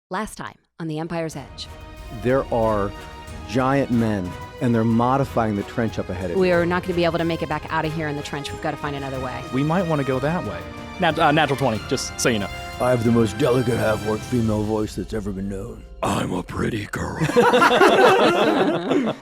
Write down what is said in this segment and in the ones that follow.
Last time on The Empire's Edge. There are giant men, and they're modifying the trench up ahead of you. We're not going to be able to make it back out of here in the trench. We've got to find another way. We might want to go that way. Natural 20, just so you know. I have the most delicate half-orc female voice that's ever been known. I'm a pretty girl.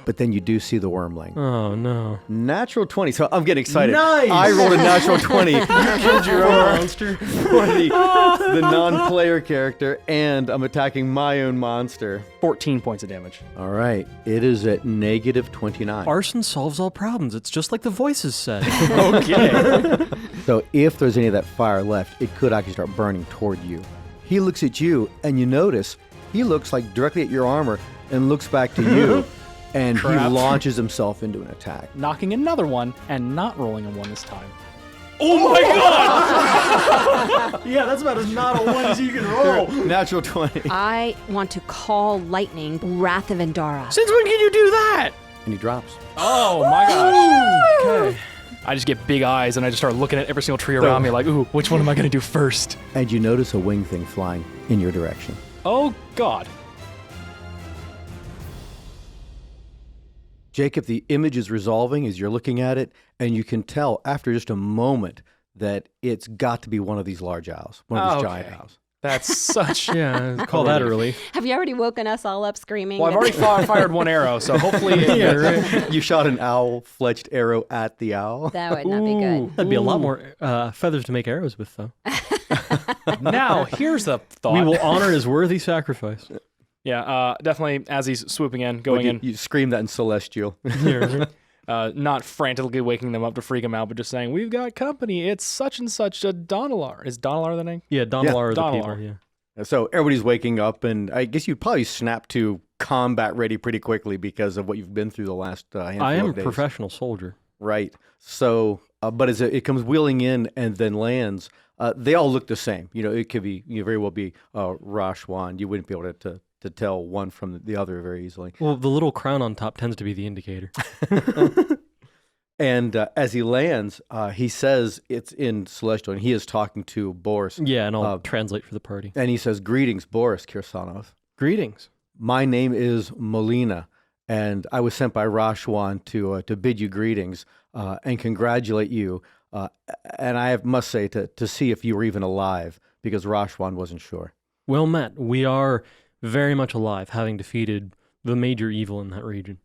But then you do see the wormling. Oh, no. Natural 20. So I'm getting excited. Nice! I rolled a natural 20. You killed your own monster for the non-player character, and I'm attacking my own monster. 14 points of damage. All right. It is at negative 29. Arson solves all problems. It's just like the voices said. Okay. So if there's any of that fire left, it could actually start burning toward you. He looks at you, and you notice he looks like directly at your armor and looks back to you, and Crap. he launches himself into an attack. Knocking another one and not rolling a 1 this time. Oh my god! Yeah, that's about as not a one as you can roll. Natural 20. I want to call lightning Wrath of Endara. Since when can you do that? And he drops. Oh my gosh. Okay. I just get big eyes and I just start looking at every single tree around me like, ooh, which one am I going to do first? And you notice a wing thing flying in your direction. Oh god. Jacob, the image is resolving as you're looking at it, and you can tell after just a moment that it's got to be one of these large owls, one of these giant owls. That's such... Yeah, call that a relief. Have you already woken us all up screaming? Well, I've already fired one arrow, so hopefully... You shot an owl-fletched arrow at the owl. That would not be good. That'd be a lot more feathers to make arrows with, though. Now, here's the thought. We will honor his worthy sacrifice. Yeah, definitely as he's swooping in, going in. You scream that in Celestial. Not frantically waking them up to freak them out, but just saying, we've got company. It's such and such a Donalar. Is Donalar the name? Yeah, Donalar are the Donalar. people, yeah. So everybody's waking up, and I guess you'd probably snap to combat ready pretty quickly because of what you've been through the last handful I am of days. a professional soldier. Right. So, but as it comes wheeling in and then lands, they all look the same. You know, it could be, very well be Rashwan. You wouldn't be able to tell one from the other very easily. Well, the little crown on top tends to be the indicator. And as he lands, he says it's in Celestial, and he is talking to Boris. Yeah, and I'll translate for the party. And he says, "Greetings, Boris Kirsanov. Greetings. My name is Molina, and I was sent by Rashwan to bid you greetings and congratulate you. And I must say to see if you were even alive, because Rashwan wasn't sure." Well met. We are very much alive, having defeated the major evil in that region.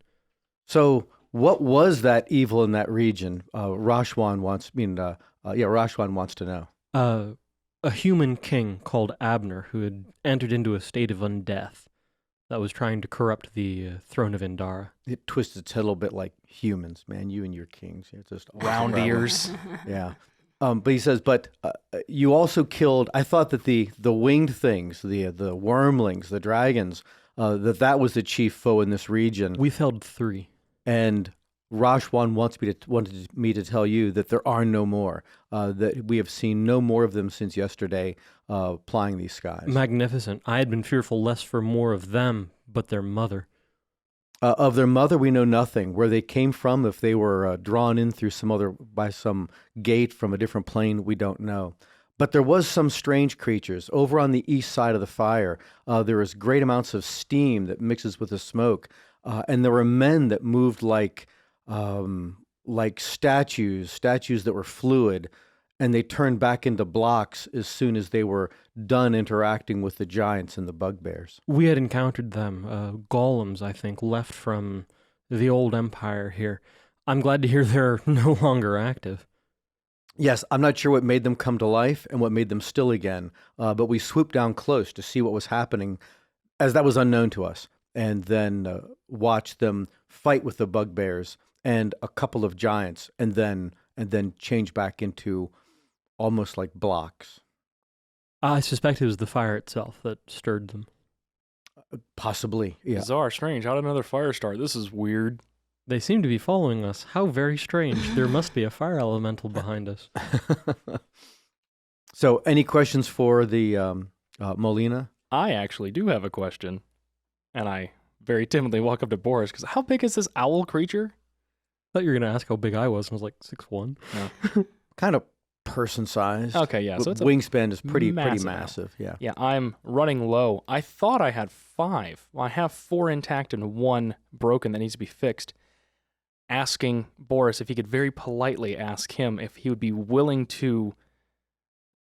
So, what was that evil in that region? Rashwan wants to know. A human king called Abner who had entered into a state of undeath that was trying to corrupt the throne of Endara. It twists its head a little bit like humans, man. You and your kings. It's just Round ears. Yeah. But he says, you also killed, I thought that the winged things, the wormlings, the dragons, that was the chief foe in this region. We've held 3. And Rashwan wanted me to tell you that there are no more, that we have seen no more of them since yesterday plying these skies. Magnificent. I had been fearful less for more of them, but their mother. Of their mother, we know nothing. Where they came from, if they were drawn in through by some gate from a different plane, we don't know. But there was some strange creatures. Over on the east side of the fire, there was great amounts of steam that mixes with the smoke. And there were men that moved like statues that were fluid, and they turned back into blocks as soon as they were done interacting with the giants and the bugbears. We had encountered them, golems, I think, left from the old empire here. I'm glad to hear they're no longer active. Yes, I'm not sure what made them come to life and what made them still again, but we swooped down close to see what was happening, as that was unknown to us, and then watched them fight with the bugbears and a couple of giants, and then change back into almost like blocks. I suspect it was the fire itself that stirred them. Possibly, yeah. Bizarre, strange. How did another fire start? This is weird. They seem to be following us. How very strange. There must be a fire elemental behind us. So, any questions for the Molina? I actually do have a question. And I very timidly walk up to Boris, because how big is this owl creature? I thought you were going to ask how big I was, and I was like 6'1". Yeah. Kind of person size. Okay, yeah, so it's a wingspan is pretty massive massive. Yeah. Yeah, I'm running low. I thought I had 5. Well, I have 4 intact and 1 broken that needs to be fixed. Asking Boris if he could very politely ask him if he would be willing to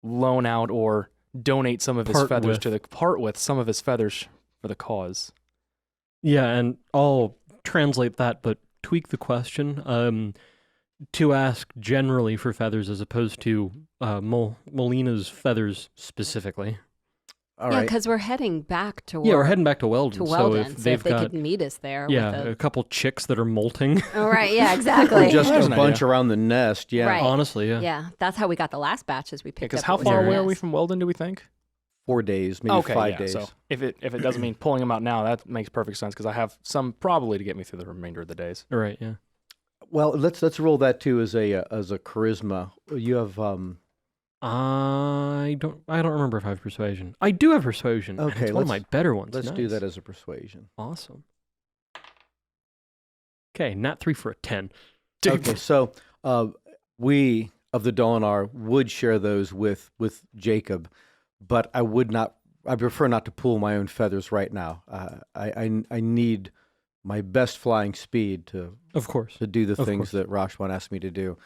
loan out or donate some of his feathers part with some of his feathers for the cause. Yeah, and I'll translate that, but tweak the question to ask generally for feathers as opposed to Molina's feathers specifically. All Yeah, right. because we're heading back to Yeah, we're heading back to Weldon. to Weldon. So if So they've if they got could meet us there. yeah, With a couple chicks that are molting. oh, right. Yeah, exactly. Just There's a an bunch idea. around the nest. Yeah. Right. Honestly, yeah. Yeah, that's how we got the last batches we picked Because up. how It was far in away the are we nest. from Weldon, do we think? 4 days, maybe Okay, 5 yeah. days. So if it doesn't mean pulling them out now, that makes perfect sense because I have some probably to get me through the remainder of the days. Right, yeah. Well, let's roll that too as a charisma. You have I don't remember if I have persuasion. I do have persuasion. and Okay, it's one of my let's- better ones. let's do Nice. that as a persuasion. Awesome. Okay, nat 3 for a 10. Okay, so we of the Dolinar would share those with Jacob, but I would not. I prefer not to pull my own feathers right now. I need my best flying speed to Of course. do the Of things course. that Rashwan asked me to do.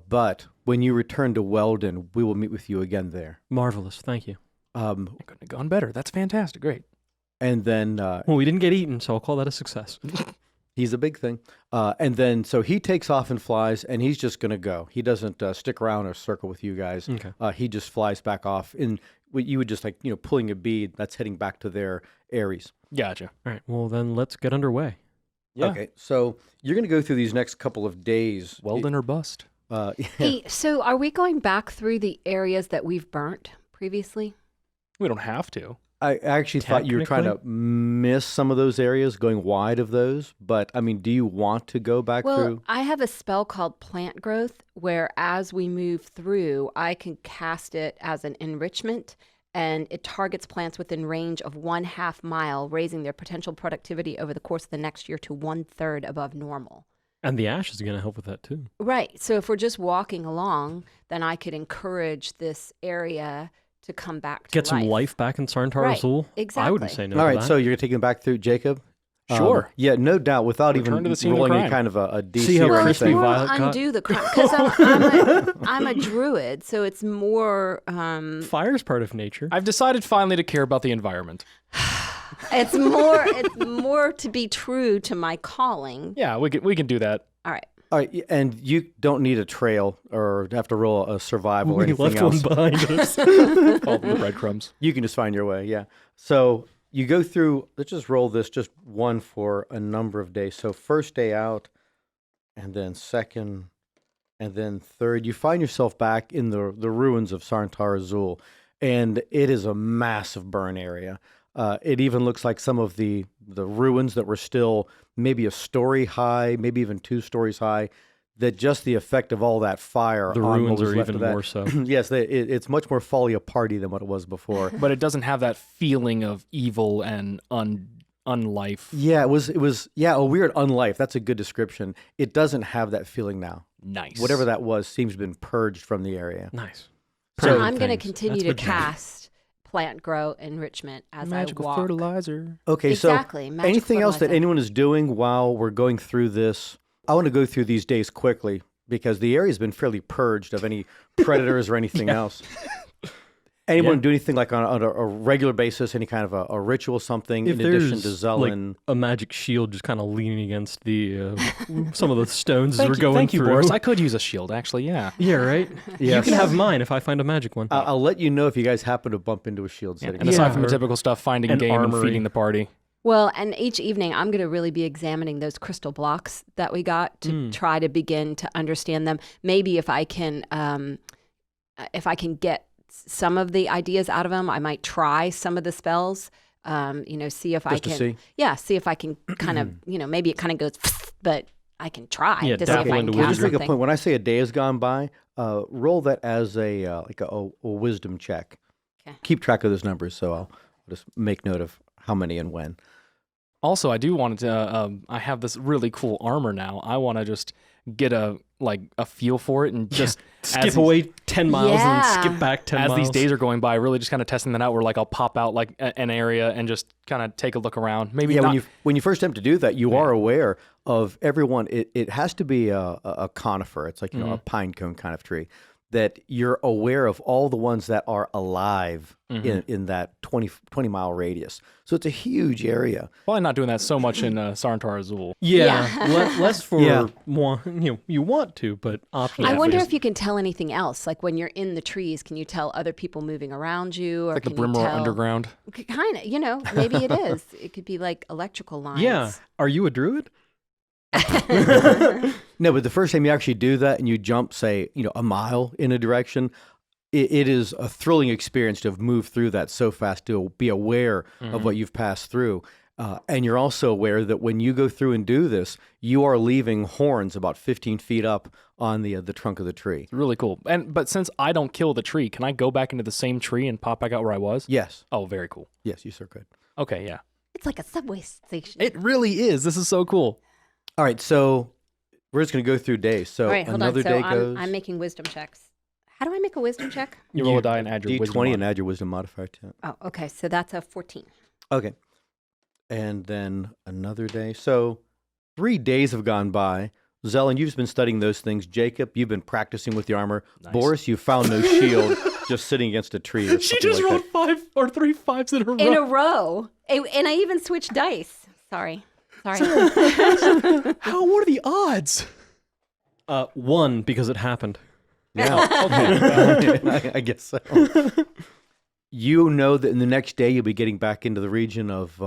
But when you return to Weldon, we will meet with you again there. Marvelous. Thank you. I couldn't have gone better. That's fantastic. Great. And then Well, we didn't get eaten, so I'll call that a success. he's a big thing. And then so he takes off and flies, and he's just going to go. He doesn't stick around or circle with you guys. Okay. He just flies back off. In what you would just pulling a bead that's heading back to their Aries. Gotcha. All right. Well, then let's get underway. Yeah. Okay, so you're going to go through these next couple of days. Weldon or bust. Hey, so are we going back through the areas that we've burnt previously? We don't have to. I actually thought you were trying to miss some of those areas, going wide of those. But I mean, do you want to go back Well, through? I have a spell called Plant Growth, where as we move through, I can cast it as an enrichment, and it targets plants within range of 1/2 mile, raising their potential productivity over the course of the next year to 1/3 above normal. And the ash is going to help with that, too. Right. So if we're just walking along, then I could encourage this area to come back to Get some life back in Sarntar Right, Azul. I wouldn't exactly. say no All to right, that. so you're taking it back through Jacob. Sure. Yeah, no doubt. Without Return even to the scene of rolling any crime. kind of a DC See how or Well, it's crispy anything. more Violet got? undo the crime because I'm a druid, so it's more Fire's part of nature. I've decided finally to care about the environment. it's more to be true to my calling. Yeah, we can do that. All right. All right, and you don't need a trail or have to roll a survival or We anything left else. one behind us. All the breadcrumbs. You can just find your way. Yeah. So you go through. Let's just roll this just one for a number of days. So first day out, and then second, and then third. You find yourself back in the ruins of Sarntar Azul, and it is a massive burn area. It even looks like some of the ruins that were still maybe a story high, maybe even 2 stories high, that just the effect of all that fire The on ruins what was are left even of that. more so. Yes, it's much more folly a party than what it was before. But it doesn't have that feeling of evil and unlife. Yeah, it was a weird unlife. That's a good description. It doesn't have that feeling now. Nice. Whatever that was seems to have been purged from the area. Nice. So Primitive I'm going to things. continue That's to what- cast Plant Grow Enrichment as Magical I walk. fertilizer. Okay, Exactly. so magic anything else that fertilizer. anyone is doing while we're going through this? I want to go through these days quickly because the area's been fairly purged of any predators or anything else. Anyone Yeah. do anything like on a regular basis, any kind of a ritual, something If in addition to there's Zelen? like a magic shield just kind of leaning against the some of the stones as we're going Thank you, through. Boris. I could use a shield, actually. Yeah. Yeah, right? You Yes. can have mine if I find a magic one. I'll let you know if you guys happen to bump into a shield setting. And aside Yeah, from the or typical stuff, finding an game and armory. feeding the party. Well, and each evening I'm going to really be examining those crystal blocks that we got to try to begin to understand them. Maybe if I can get some of the ideas out of them, I might try some of the spells. See if I Just to can. see? Yeah, see if I can kind of, maybe it kind of goes, but I can try Yeah, to see if dabble I into can We'll cast just make a something. point. When I say a day has gone by, roll that as a wisdom check. Okay. Keep track of those numbers, so I'll just make note of how many and when. Also, I do want to. I have this really cool armor now. I want to just get a like a feel for it and just skip away 10 miles and Yeah. skip back 10 as miles. these days are going by, really just kind of testing that out. Where like I'll pop out like an area and just kind of take a look around. Maybe Yeah, not. when you first attempt to do that, you are aware of everyone. It has to be a conifer. It's like a pine cone kind of tree. That you're aware of all the ones that are alive in that 20 mile radius. So it's a huge area. Probably not doing that so much in Sarantar Azul. Yeah, Yeah. less for you want to, but optional. I for wonder just- if you can tell anything else. Like when you're in the trees, can you tell other people moving around you? Or Like the can you Brimroar tell... Underground. Kind of, maybe it is. It could be like electrical lines. Yeah. Are you a druid? No, but the first time you actually do that and you jump, say, a mile in a direction, it is a thrilling experience to have moved through that so fast, to be aware of what you've passed through. And you're also aware that when you go through and do this, you are leaving horns about 15 feet up on the trunk of the tree. It's really cool. But since I don't kill the tree, can I go back into the same tree and pop back out where I was? Yes. Oh, very cool. Yes, you sure could. Okay, yeah. It's like a subway station. It really is. This is so cool. All right, so we're just going to go through days. So All right, hold another on. So day goes. I'm making wisdom checks. How do I make a wisdom check? You roll a die and add your wisdom D20 mod. and add your wisdom modifier to it. Oh, okay. So that's a 14. Okay. And then another day. So 3 days have gone by. Zelen, you've been studying those things. Jacob, you've been practicing with the armor. Nice. Boris, you found no shield, just sitting against a tree. Or She something just like rolled that. 5 or 3 5s in a row. In a row. And I even switched dice. Sorry. What are the odds? 1 because it happened. Yeah. Okay. I guess so. You know that in the next day you'll be getting back into the region of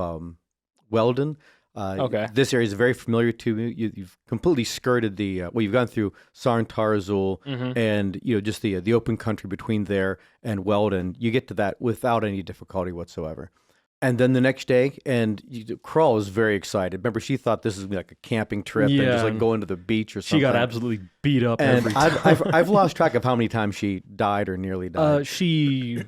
Weldon. Okay. This area is very familiar to you. You've completely skirted you've gone through Sarantar Azul and just the open country between there and Weldon. You get to that without any difficulty whatsoever. And then the next day, Krull is very excited. Remember, she thought this was like a camping trip and just like going to the beach or something. She got absolutely beat up And every time. I've lost track of how many times she died or nearly died. She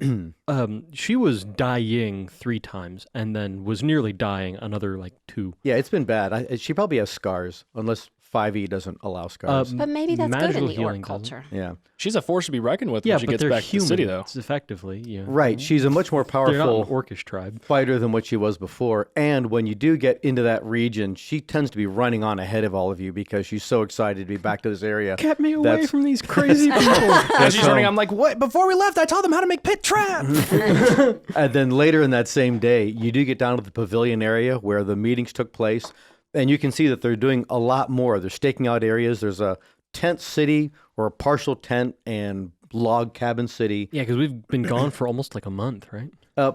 was dying 3 times and then was nearly dying another like 2. Yeah, it's been bad. She probably has scars, unless 5e doesn't allow scars. But maybe that's good in Magical the healing orc doesn't. culture. Yeah, She's a force to be reckoned with Yeah, when she but gets they're back to humans, the city, though. effectively. Yeah. right. She's a much more They're not an powerful orcish tribe. fighter than what she was before. And when you do get into that region, she tends to be running on ahead of all of you because she's so excited to be back to this area. Kept me away That's- from these crazy people. As she's running, I'm like, what? Before we left, I told them how to make pit traps. And then later in that same day, you do get down to the pavilion area where the meetings took place. And you can see that they're doing a lot more. They're staking out areas. There's a tent city or a partial tent and log cabin city. Yeah, because we've been gone for almost like a month, right?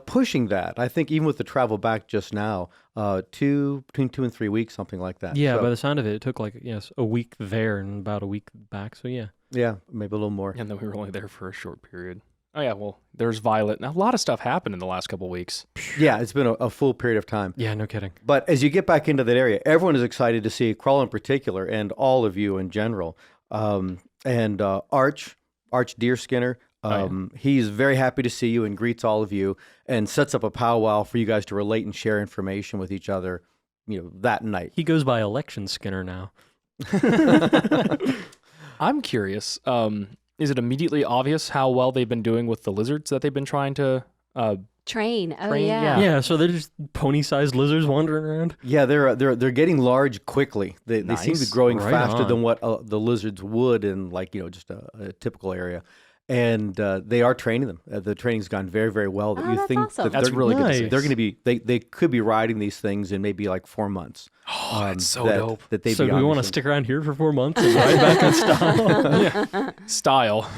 Pushing that. I think even with the travel back just now, between 2 and 3 weeks, something like that. Yeah, So, by the sound of it, it took like a week there and about a week back. So yeah. yeah, maybe a little more. And then we were only there for a short period. Oh, yeah, well, there's Violet. Now, a lot of stuff happened in the last couple weeks. Yeah, it's been a full period of time. Yeah, no kidding. But as you get back into that area, everyone is excited to see Krull in particular and all of you in general. And Arch Deerskinner, he's very happy to see you and greets all of you and sets up a powwow for you guys to relate and share information with each other, that night. He goes by Election Skinner now. I'm curious. Is it immediately obvious how well they've been doing with the lizards that they've been trying to Train. Oh, Train, yeah. Yeah, so they're just pony-sized lizards wandering around. Yeah, they're getting large quickly. They seem to be Nice. growing Right faster on. than what the lizards would in just a typical area. And they are training them. The training's gone very, very well. Oh, that's awesome. that That's they're- really good to nice. see. They're going to be. They could be riding these things in maybe like 4 months. Oh, that's so that, dope. That they'd So be do we on want to this stick around here for 4 months and ride back in style? Style.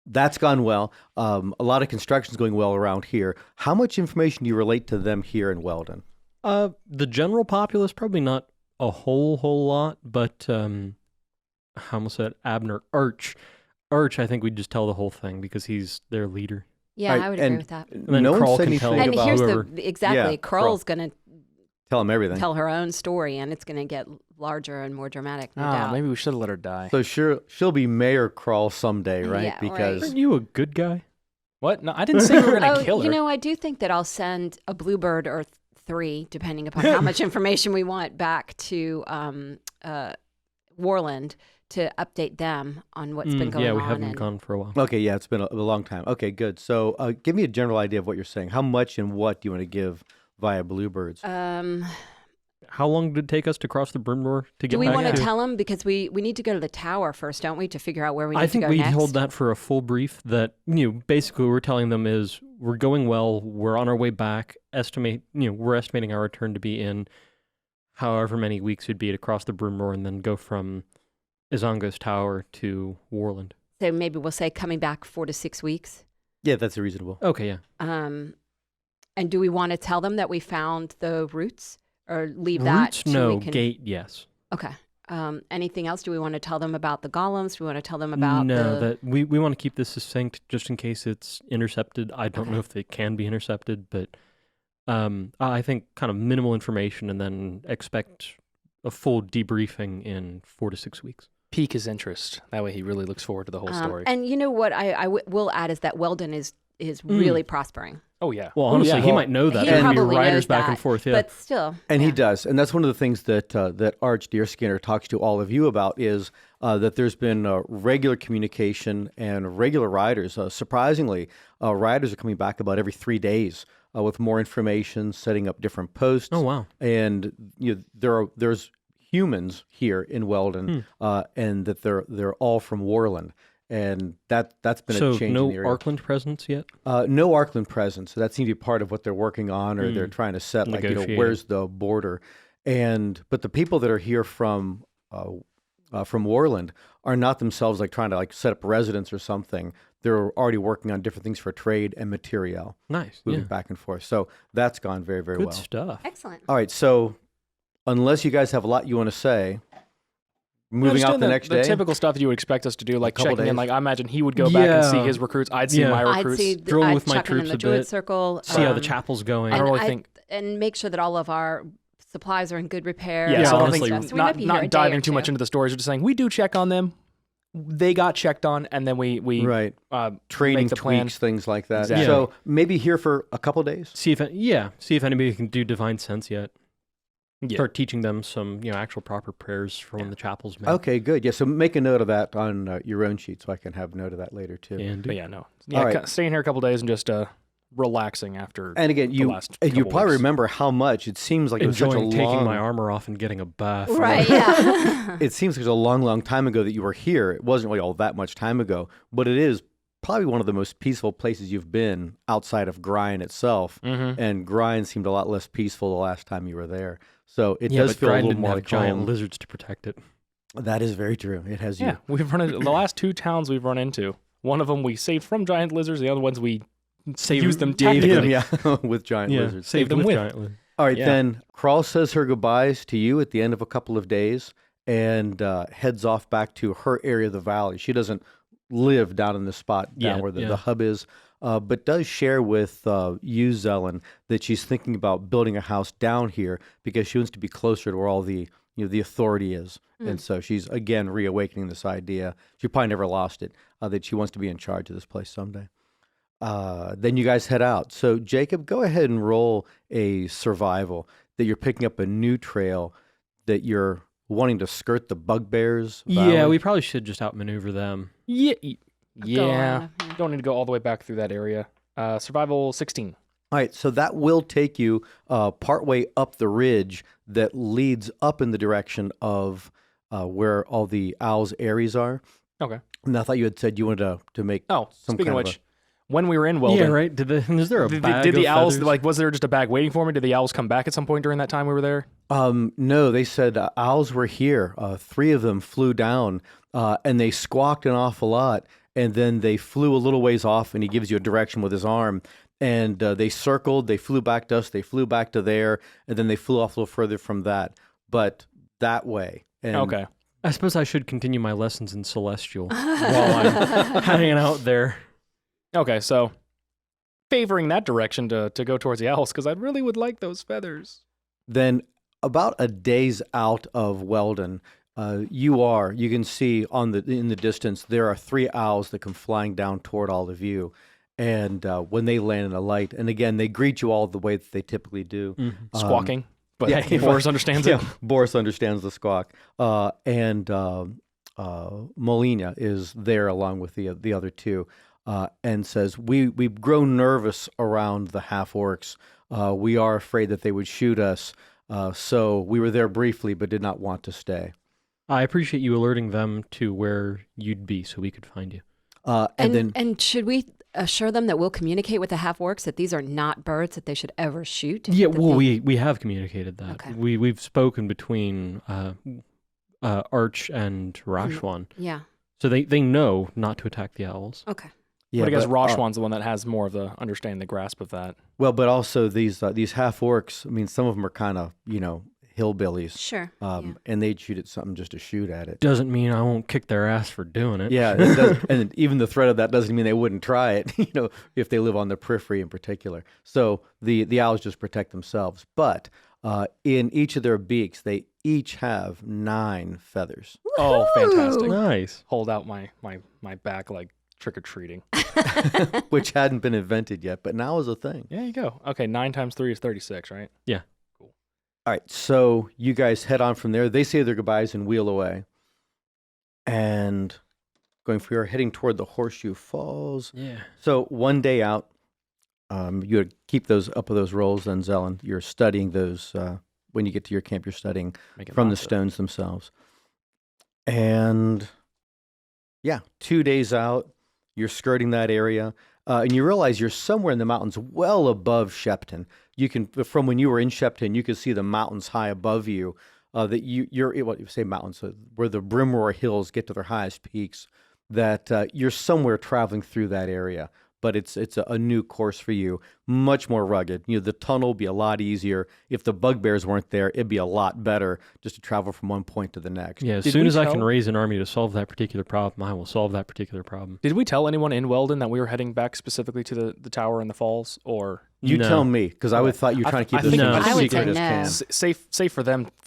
That's gone well. A lot of construction's going well around here. How much information do you relate to them here in Weldon? The general populace, probably not a whole lot, but I almost said Abner. Arch, I think we'd just tell the whole thing because he's their leader. Yeah, I would agree with that. then no one Krull said can tell anything And here's about whoever. exactly, Yeah, Krull's going to tell them everything. tell her own story, and it's going to get larger and more dramatic, no Oh, doubt. maybe we should have let her die. So she'll be Mayor Krull someday, right? Yeah, because Aren't you a good guy? What? No, I didn't say we were going to Oh, kill her. I do think that I'll send a bluebird or 3, depending upon how much information we want, back to Warland to update them on what's been going yeah, on. we haven't and gone for a while. Okay, yeah, it's been a long time. Okay, good. So give me a general idea of what you're saying. How much and what do you want to give via Bluebirds? How long did it take us to cross the Brimroar to get Do we back want to to? tell them? Because we need to go to the tower first, don't we, to figure out where we need I to think go we next? hold that for a full brief that, basically what we're telling them is we're going well, we're on our way back, we're estimating our return to be in however many weeks it'd be to cross the Brimroar and then go from Izanga's tower to Warland. So maybe we'll say coming back 4 to 6 weeks. Yeah, that's reasonable. Okay, yeah. And do we want to tell them that we found the roots, or leave that? Roots, till no. we can... Gate, yes. Okay. Anything else? Do we want to tell them about the golems? Do we want to tell them about No, the... that we want to keep this succinct just in case it's intercepted. I don't know if it can be intercepted, but I think kind of minimal information and then expect a full debriefing in 4 to 6 weeks. Pique his interest. That way he really looks forward to the whole story. And you know what I will add is that Weldon is really prospering. Oh, yeah. Well, honestly, he might know that. He There can be probably riders knows back that, and forth, yeah. But still. And yeah. he does. And that's one of the things that that Arch Deerskinner talks to all of you about is that there's been regular communication and regular riders. Surprisingly, riders are coming back about every 3 days with more information, setting up different posts. Oh, wow. And there's humans here in Weldon, and that they're all from Warland. And that's been a change in the area. No Arkland presence yet? No Arkland presence. So that seems to be part of what they're working on, or they're trying to set, like, where's the border. But the people that are here from Warland are not themselves like trying to like set up residence or something. They're already working on different things for trade and material. Nice. Moving back and forth. So that's gone very, very Good well. stuff. Excellent. All right. So unless you guys have a lot you want to say, moving out the next day. The typical stuff that you would expect us to do, like couple checking in. days. Like I imagine he would go back and see Yeah. his recruits. I'd see my I'd recruits. see Drill I'd with my check in troops the a druid bit, circle. See how the chapel's going. I don't and really think. and make sure that all of our supplies are in good repair. Yeah, and so I all don't that think stuff. So we might be here a not day diving or too much two. into the stories. We're just saying we do check on them. They got checked on, and then we Right. make Training the plan. tweaks, things like that. Exactly. So maybe here for a couple days. See if anybody can do divine sense yet. Yeah. Start teaching them some, actual proper prayers for when the chapel's made. Okay, good. Yeah, so make a note of that on your own sheet so I can have note of that later too. And But yeah, no. Yeah, All right. staying here a couple days and just relaxing after. And again, the you last and you couple probably weeks. remember how much it seems like it was such a enjoying taking long. my armor off and getting a bath. Right, yeah. It seems like it was a long, long time ago that you were here. It wasn't really all that much time ago, but it is probably one of the most peaceful places you've been outside of Grind itself. Mhm. And Grind seemed a lot less peaceful the last time you were there. So it Yeah, does but feel a Grind little didn't more have like giant home. lizards to protect it. That is very true. It has Yeah, you. we've run into the last 2 towns we've run into. One of them we saved from giant lizards. The other ones we used them Gave tactically. them, yeah, with giant lizards. Saved them with with. giant lizards. All right, Yeah. then Krall says her goodbyes to you at the end of a couple of days and heads off back to her area of the valley. She doesn't live down in the spot down Yeah, where the yeah. hub is, but does share with you, Zelen, that she's thinking about building a house down here because she wants to be closer to where all the the authority is. And so she's again reawakening this idea. She probably never lost it, that she wants to be in charge of this place someday. Then you guys head out. So Jacob, go ahead and roll a survival that you're picking up a new trail that you're wanting to skirt the bugbears. Yeah, Valley. we probably should just outmaneuver them. Yeah. Go Yeah. on, yeah. Don't need to go all the way back through that area. Survival 16. All right, so that will take you partway up the ridge that leads up in the direction of where all the owls' areas are. Okay. And I thought you had said you wanted to make Oh, some speaking of kind which, when we were in Weldon, Yeah, right. Is there a bag did the of owls feathers? like? Was there just a bag waiting for me? Did the owls come back at some point during that time we were there? No, they said owls were here. 3 of them flew down, and they squawked an awful lot. And then they flew a little ways off, and he gives you a direction with his arm. And they circled, they flew back to us, they flew back to there, and then they flew off a little further from that. But that way. And Okay. I suppose I should continue my lessons in Celestial while I'm hanging out there. Okay, so favoring that direction to go towards the owls because I really would like those feathers. Then about a day's out of Weldon, you can see in the distance there are 3 owls that come flying down toward all of you, and when they land in a light, and again they greet you all the way that they typically do, Squawking. But yeah, Boris understands yeah, it. Boris understands the squawk, and Molina is there along with the other two, and says, we've grown nervous around the half orcs. We are afraid that they would shoot us. So we were there briefly, but did not want to stay. I appreciate you alerting them to where you'd be so we could find you. And should we assure them that we'll communicate with the half orcs that these are not birds that they should ever shoot? Yeah, That well, they- we have communicated that. Okay. We've spoken between Arch and Rashwan, Yeah. so they know not to attack the owls. Okay. Yeah, but I guess but, Roshwan's the one that has more of the understanding, the grasp of that. well, but also these half orcs. I mean, some of them are kind of hillbillies. Sure. And they'd shoot at something just to shoot at it. Doesn't mean I won't kick their ass for doing it. Yeah, it does, and even the threat of that doesn't mean they wouldn't try it. If they live on the periphery in particular. So the owls just protect themselves. But in each of their beaks, they each have 9 feathers. Oh, fantastic. Nice. Hold out my back like trick-or-treating. Which hadn't been invented yet, but now is a thing. There you go. Okay, 9 times 3 is 36, right? Yeah. All right, so you guys head on from there. They say their goodbyes and wheel away. And heading toward the Horseshoe Falls. Yeah. So one day out, you would keep those rolls, then Zelen. You're studying those when you get to your camp. You're studying Make it from the massive. stones themselves. And 2 days out, you're skirting that area, and you realize you're somewhere in the mountains, well above Shepton. You can, from when you were in Shepton, you could see the mountains high above you. That you're what you say mountains, where the Brimroar hills get to their highest peaks. That you're somewhere traveling through that area. But it's a new course for you, much more rugged. The tunnel will be a lot easier. If the bugbears weren't there, it'd be a lot better just to travel from one point to the next. Yeah, as Did soon we as I can tell- raise an army to solve that particular problem, I will solve that particular problem. Did we tell anyone in Weldon that we were heading back specifically to the tower and the falls, or You No. tell me, because I would thought you were trying to keep this think- thing I as think- secret I would as say can. no. safe for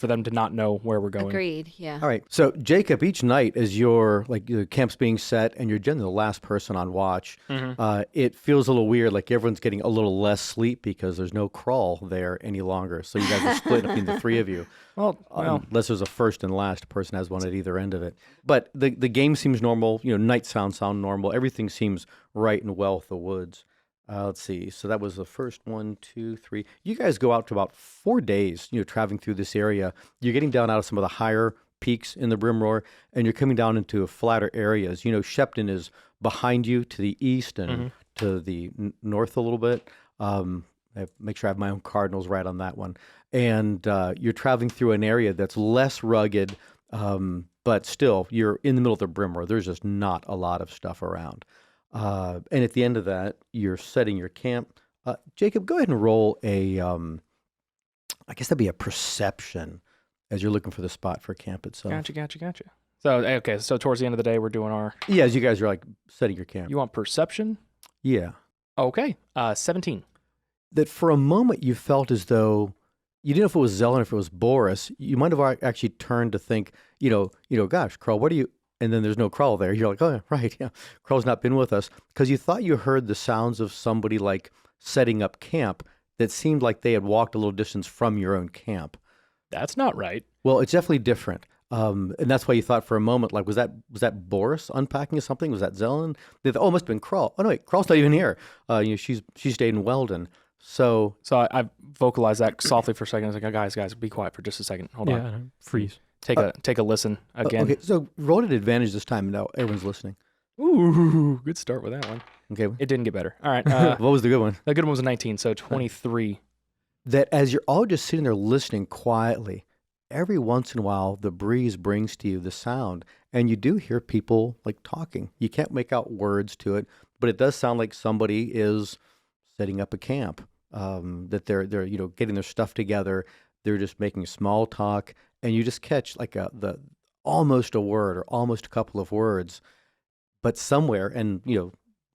them to not know where we're going? Agreed. Yeah. All right. So Jacob, each night as your the camp's being set and you're generally the last person on watch, it feels a little weird. Like everyone's getting a little less sleep because there's no crawl there any longer. So you guys are split between the 3 of you. Well, Unless there's a first and last person has one at either end of it. But the game seems normal. Night sound normal. Everything seems right and well with the woods. Let's see. So that was the first 1, 2, 3. You guys go out to about 4 days, traveling through this area. You're getting down out of some of the higher peaks in the Brimroar, and you're coming down into flatter areas. Shepton is behind you to the east and to the north a little bit. Make sure I have my own cardinals right on that one. And you're traveling through an area that's less rugged, but still, you're in the middle of the Brimroar. There's just not a lot of stuff around. And at the end of that, you're setting your camp. Jacob, go ahead and roll a, I guess that'd be a perception as you're looking for the spot for camp itself. Gotcha. So, okay, so towards the end of the day, we're doing our... Yeah, as you guys are setting your camp. You want perception? Yeah. Okay, 17. That for a moment you felt as though you didn't know if it was Zelen or if it was Boris. You might have actually turned to think, gosh, Carl, what are you... And then there's no Crawl there. You're like, oh, right, yeah. Crawl's not been with us. Because you thought you heard the sounds of somebody setting up camp that seemed like they had walked a little distance from your own camp. That's not right. Well, it's definitely different. And that's why you thought for a moment, was that Boris unpacking something? Was that Zelen? They thought, oh, it must have been Crawl. Oh, no, wait, Crawl's not even here. She stayed in Weldon. So I vocalized that softly for a second. I was like, guys, be quiet for just a second. Hold on. Yeah, freeze. Take a listen again. okay, so roll at advantage this time. Now everyone's listening. Ooh, good start with that one. Okay. It didn't get better. All right. What was the good one? The good one was a 19, so 23. That as you're all just sitting there listening quietly, every once in a while the breeze brings to you the sound, and you do hear people talking. You can't make out words to it, but it does sound like somebody is setting up a camp. That they're getting their stuff together. They're just making small talk, and you just catch the almost a word or almost a couple of words, but somewhere, and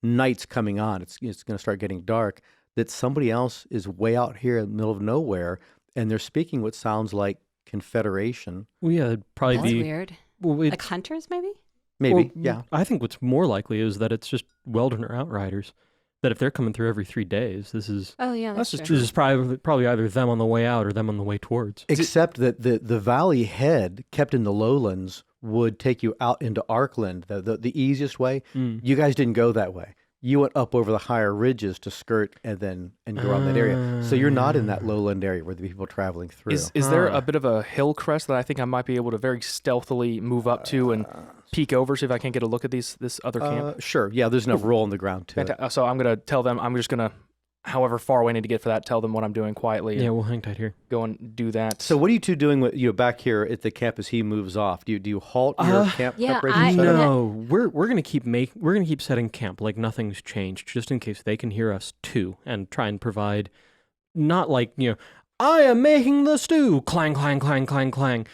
night's coming on. It's going to start getting dark. That somebody else is way out here in the middle of nowhere, and they're speaking what sounds like Confederation. Well, yeah, it'd probably That's be weird. Well, Like hunters, maybe? Maybe, well, yeah. I think what's more likely is that it's just Weldon or Outriders. that if they're coming through every 3 days, this is Oh yeah, that's just true. this is probably either them on the way out or them on the way towards. Except that the valley head kept in the lowlands would take you out into Arkland, the easiest way. You guys didn't go that way. You went up over the higher ridges to skirt and go around that area. So you're not in that lowland area where the people are traveling through. Is there a bit of a hill crest that I think I might be able to very stealthily move up to and peek over, see if I can't get a look at this other camp? Sure. Yeah, there's enough roll on the ground to it. So I'm going to tell them, I'm just going to, however far away I need to get for that, tell them what I'm doing quietly. Yeah, And we'll hang tight here. go and do that. So what are you two doing with back here at the camp as he moves off? Do you halt your camp yeah, preparation? setup? No, we're gonna keep setting camp like nothing's changed, just in case they can hear us too, and try and provide, not like I am making the stew, clang clang clang clang clang,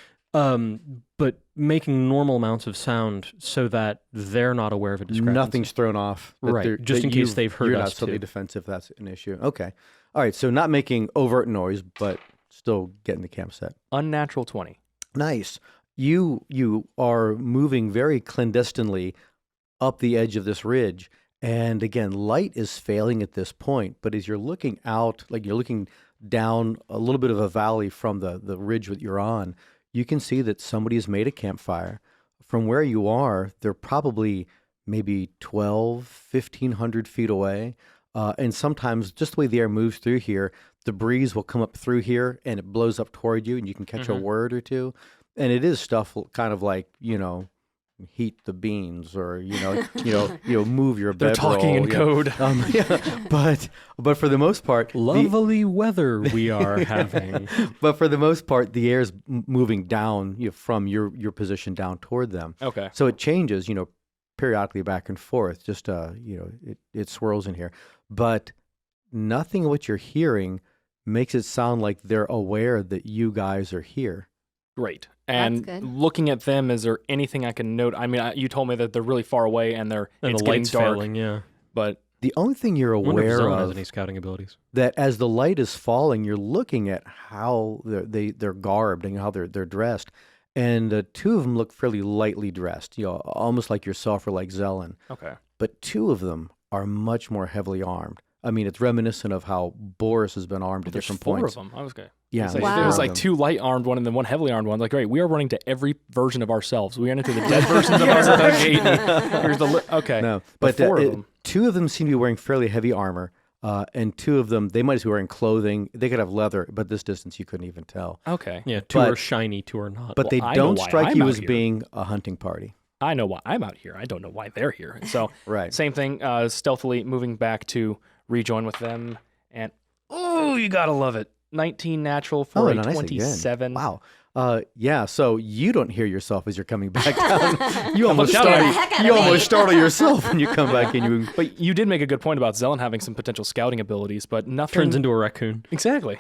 but making normal amounts of sound so that they're not aware of a discrepancy. Nothing's thrown off. Right, just in case they've heard you're us not suddenly too. defensive. That's an issue. Okay. All right. So not making overt noise, but still getting the camp set. Unnatural 20. Nice. You are moving very clandestinely up the edge of this ridge. And again, light is failing at this point. But as you're looking out, like you're looking down a little bit of a valley from the ridge that you're on, you can see that somebody has made a campfire. From where you are, they're probably maybe 1,500 feet away. And sometimes just the way the air moves through here, the breeze will come up through here and it blows up toward you and you can catch a word or two. And it is stuff kind of like, heat the beans or, move your They're bedroll. talking in code. But for the most part, Lovely weather we are having. but for the most part, the air's moving down from your position down toward them. Okay. So it changes, periodically back and forth. Just it swirls in here, but nothing of what you're hearing makes it sound like they're aware that you guys are here. Great. That's And good. looking at them, is there anything I can note? I mean, you told me that they're really far away and And it's the getting light's dark. failing, yeah. But The only thing you're I wonder if aware Zone has of any scouting abilities. that as the light is falling, you're looking at how they're garbed and how they're dressed, and two of them look fairly lightly dressed, almost like yourself or like Zelen. okay. But two of them are much more heavily armed. I mean, it's reminiscent of how Boris has been armed at There's different four points. of them. I was going Yeah, say, Wow. there was four like of them. two light armed one and then one heavily armed one. Like, great, we are running to every version of ourselves. We ran into the dead versions of us at the gate. Here's the okay. No, But but four of them. two of them seem to be wearing fairly heavy armor, and two of them, they might be wearing clothing. They could have leather, but this distance you couldn't even tell. Okay. Yeah, two But- are shiny, two are not. But Well, they I know don't why strike I'm you out as here. being a hunting party. I know why I'm out here. I don't know why they're here. So Right. same thing, stealthily moving back to rejoin with them. And, oh, you got to love it. 19 natural for a nice again. 27. Wow. Yeah, so you don't hear yourself as you're coming back down. You almost Scared the startle, heck out you of me. almost startle yourself when you come back and But you did make a good point about Zelen having some potential scouting abilities, but nothing turns into a raccoon. exactly.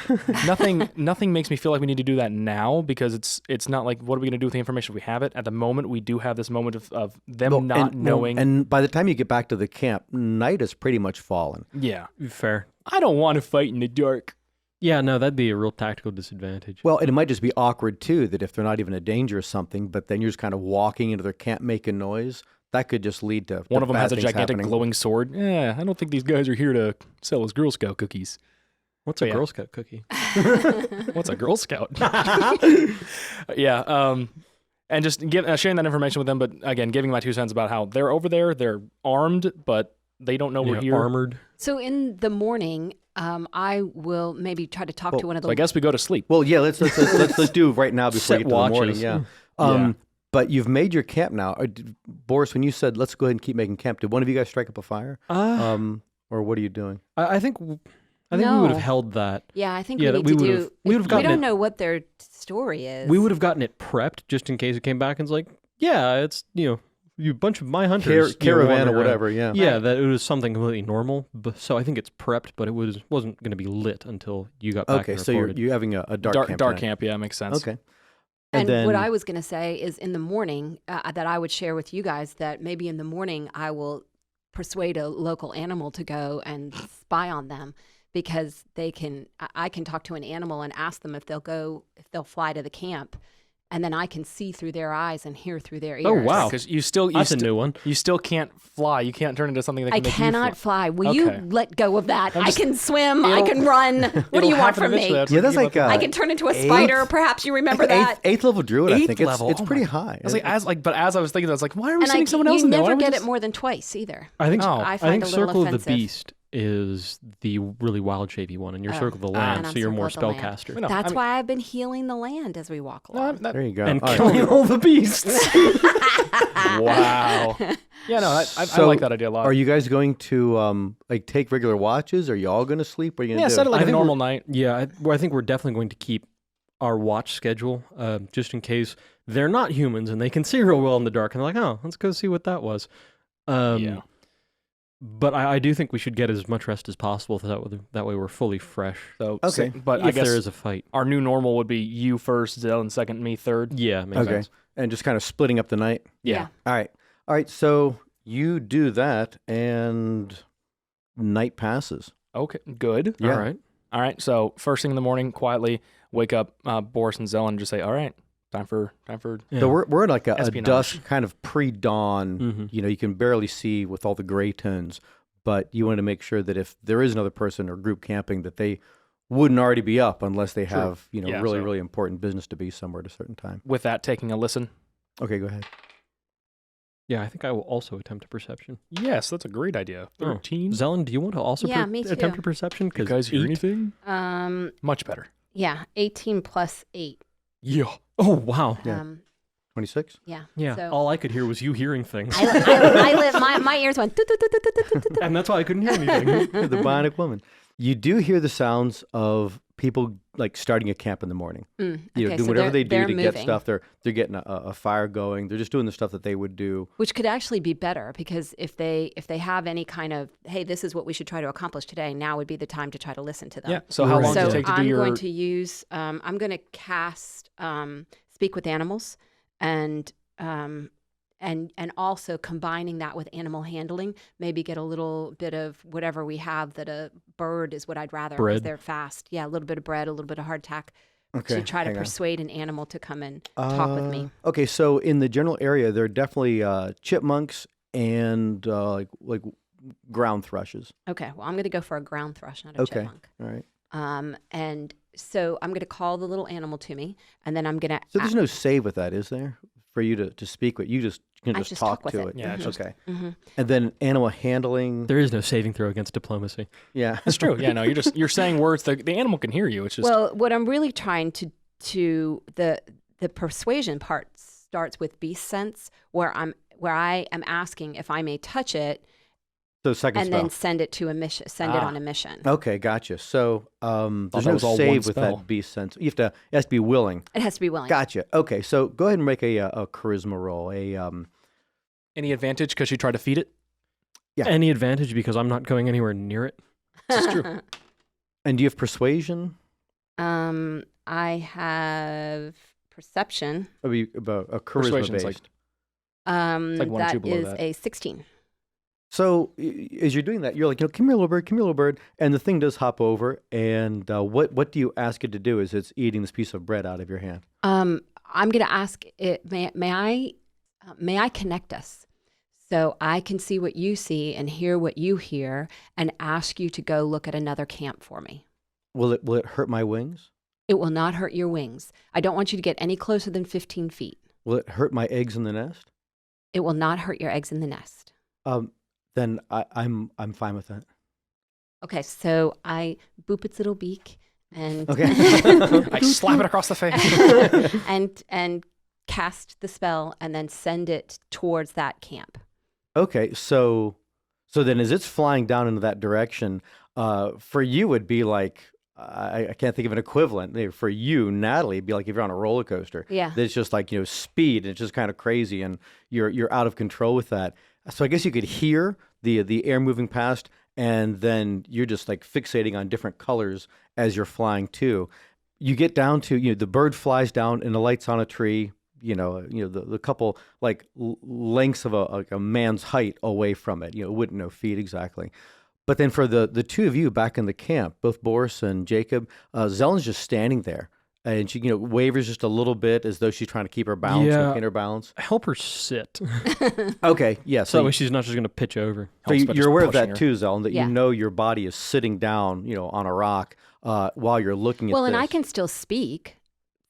nothing makes me feel like we need to do that now because it's not like what are we going to do with the information if we have it at the moment. We do have this moment of them not knowing. And by the time you get back to the camp, night has pretty much fallen. Yeah, Fair. I don't want to fight in the dark. Yeah, no, that'd be a real tactical disadvantage. Well, and it might just be awkward too that if they're not even in danger or something, but then you're just kind of walking into their camp making noise, that could just lead to One of them bad has a things gigantic happening. glowing sword. Yeah, I don't think these guys are here to sell us Girl Scout cookies. What's a Yeah. Girl Scout cookie? What's a Girl Scout? Yeah, and just sharing that information with them, but again, giving my 2 cents about how they're over there, they're armed, but they don't know we're here. Armored. So in the morning, I will maybe try to talk to one of the. So I guess we go to sleep. Well, yeah, let's do right now before Set we get to the morning. watches. Yeah. Yeah. But you've made your camp now. Boris, when you said let's go ahead and keep making camp, did one of you guys strike up a fire? Or what are you doing? I think we would No. have held that. Yeah, I think Yeah, we that need we to would've- do. we would've we gotten don't it- know what their story is. We would have gotten it prepped just in case it came back and it's like, yeah, it's you bunch of my hunters Caravan wandering or around. whatever. Yeah. Yeah, Right. that it was something completely normal. So I think it's prepped, but it wasn't going to be lit until you got back. Okay, and so you're reported. having a dark camp. tonight. camp, yeah, makes sense. Okay. And then, what I was going to say is in the morning that I would share with you guys that maybe in the morning I will persuade a local animal to go and spy on them because I can talk to an animal and ask them if they'll fly to the camp and then I can see through their eyes and hear through their ears. Oh, wow. Because you still That's a new one. You still can't fly. You can't turn into something that can I make you cannot fly. Will Okay. you let go of that? I can swim. I It'll- can run. What do It'll you want happen from me? eventually. That's Yeah, what that's you like give up. I can turn into a spider. Perhaps you remember that. Eighth level druid, I Eighth think. level? It's Oh pretty my- high. I was but as I was thinking, I was like, why are we And sending someone else you in there? Why never don't we get just- it more than twice either. I think Oh. I I find think a little Circle of the offensive. Beast is the really wild shapey one, and you're Circle of the and Land, I'm so you're Circle more of the Land. spellcaster. No, That's I mean- why I've been healing the land as we walk No, along. There you go. And All right. killing all the beasts. Wow. Yeah, no, I So, like that idea a lot. Are you guys going to like take regular watches? Are you all going to sleep? What are you going to Yeah, do? set it like I a think normal night. Yeah, I think we're definitely going to keep our watch schedule, just in case they're not humans and they can see real well in the dark. And they're like, oh, let's go see what that was. Yeah. But I do think we should get as much rest as possible, so that way we're fully fresh. So, Okay. but I If guess there is a fight. our new normal would be you first, Zell second, me third. Yeah, makes Okay. sense. And just kind of splitting up the night. Yeah. All right. All right. So you do that, and night passes. Okay, good. Yeah. All right. All right, so first thing in the morning, quietly wake up Boris and Zell and just say, all right, time for Yeah. So we're at like a Espionage. dusk kind of pre-dawn. Mhm. You know, you can barely see with all the gray tones, but you want to make sure that if there is another person or group camping, that they wouldn't already be up unless they True. have, you know, Yeah, really, so- really important business to be somewhere at a certain time. with that taking a listen. Okay, go ahead. Yeah, I think I will also attempt a perception. Yes, that's a great idea. Oh. 13. Zelen, do you want to also Yeah, me attempt too. a perception? You guys hear anything? Much better. Yeah, 18 plus 8. Yeah. Oh, wow. Yeah. 26? Yeah. Yeah, So all I could hear was you hearing things. I live. My ears went. "Toot, toot, toot, toot, toot, toot, toot, toot." And that's why I couldn't hear anything. You're the bionic woman. You do hear the sounds of people like starting a camp in the morning. Mm, You know, okay, doing so whatever they do they're to get moving, stuff. They're getting a fire going. They're just doing the stuff that they would do. which could actually be better because if they have any kind of hey, this is what we should try to accomplish today. Now would be the time to try to listen to them. Yeah. So how long So does it take to do I'm your? going to use. I'm going to cast speak with animals and also combining that with animal handling, maybe get a little bit of whatever we have that a bird is what I'd rather because Bread. they're fast. Yeah, a little bit of bread, a little bit of hardtack Okay. to try to hang on. persuade an animal to come and talk with me. Okay, so in the general area, there are definitely chipmunks and like ground thrushes. Okay, well, I'm going to go for a ground thrush, not a Okay. chipmunk. All right. And so I'm going to call the little animal to me, and then I'm going to. So there's no save with that, is there? For you to speak with, you can I just just talk talk with to it. it. Yeah, it's just- Okay. Mhm. And then animal handling. There is no saving throw against diplomacy. Yeah. That's true. Yeah. No, you're saying words. The animal can hear you. It's just. Well, what I'm really trying to the persuasion part starts with beast sense, where I am asking if I may touch it So second and spell. then send it to a mission. Send it Ah. on a mission. Okay, gotcha. So there's that no was all one save with spell. that beast sense. It has to be willing. It has to be willing. Gotcha. Okay, so go ahead and make a charisma roll. Any advantage because you try to feed it? Yeah. Any advantage because I'm not going anywhere near it? This is true. And do you have persuasion? I have perception. Or be about a charisma Persuasion's like- based. like one or two That below is that. a 16. So as you're doing that, you're like, come here, little bird, come here, little bird, and the thing does hop over. And what do you ask it to do? As it's eating this piece of bread out of your hand? I'm going to ask it. May I connect us so I can see what you see and hear what you hear, and ask you to go look at another camp for me. Will it hurt my wings? It will not hurt your wings. I don't want you to get any closer than 15 feet. Will it hurt my eggs in the nest? It will not hurt your eggs in the nest. Then I'm fine with that. Okay, so I boop its little beak and Okay. I slap it across the face. and cast the spell and then send it towards that camp. Okay, so then as it's flying down into that direction, for you it'd be like I can't think of an equivalent. For you, Natalie, it'd be like if you're on a roller coaster. Yeah. It's just like, speed, and it's just kind of crazy, and you're out of control with that. So I guess you could hear the air moving past, and then you're just like fixating on different colors as you're flying too. You get down to, the bird flies down and the light's on a tree, the couple like lengths of a man's height away from it. It wouldn't know feet exactly. But then for the two of you back in the camp, both Boris and Jacob, Zelen's just standing there. and she wavers just a little bit as though she's trying to keep her balance, Yeah. maintain her balance. Help her sit. Okay, yeah. So that way she's not just going to pitch over. So Helps by just you're aware of pushing that her. too, Zelen, that Yeah. you know your body is sitting down, on a rock while you're looking at Well, this. and I can still speak,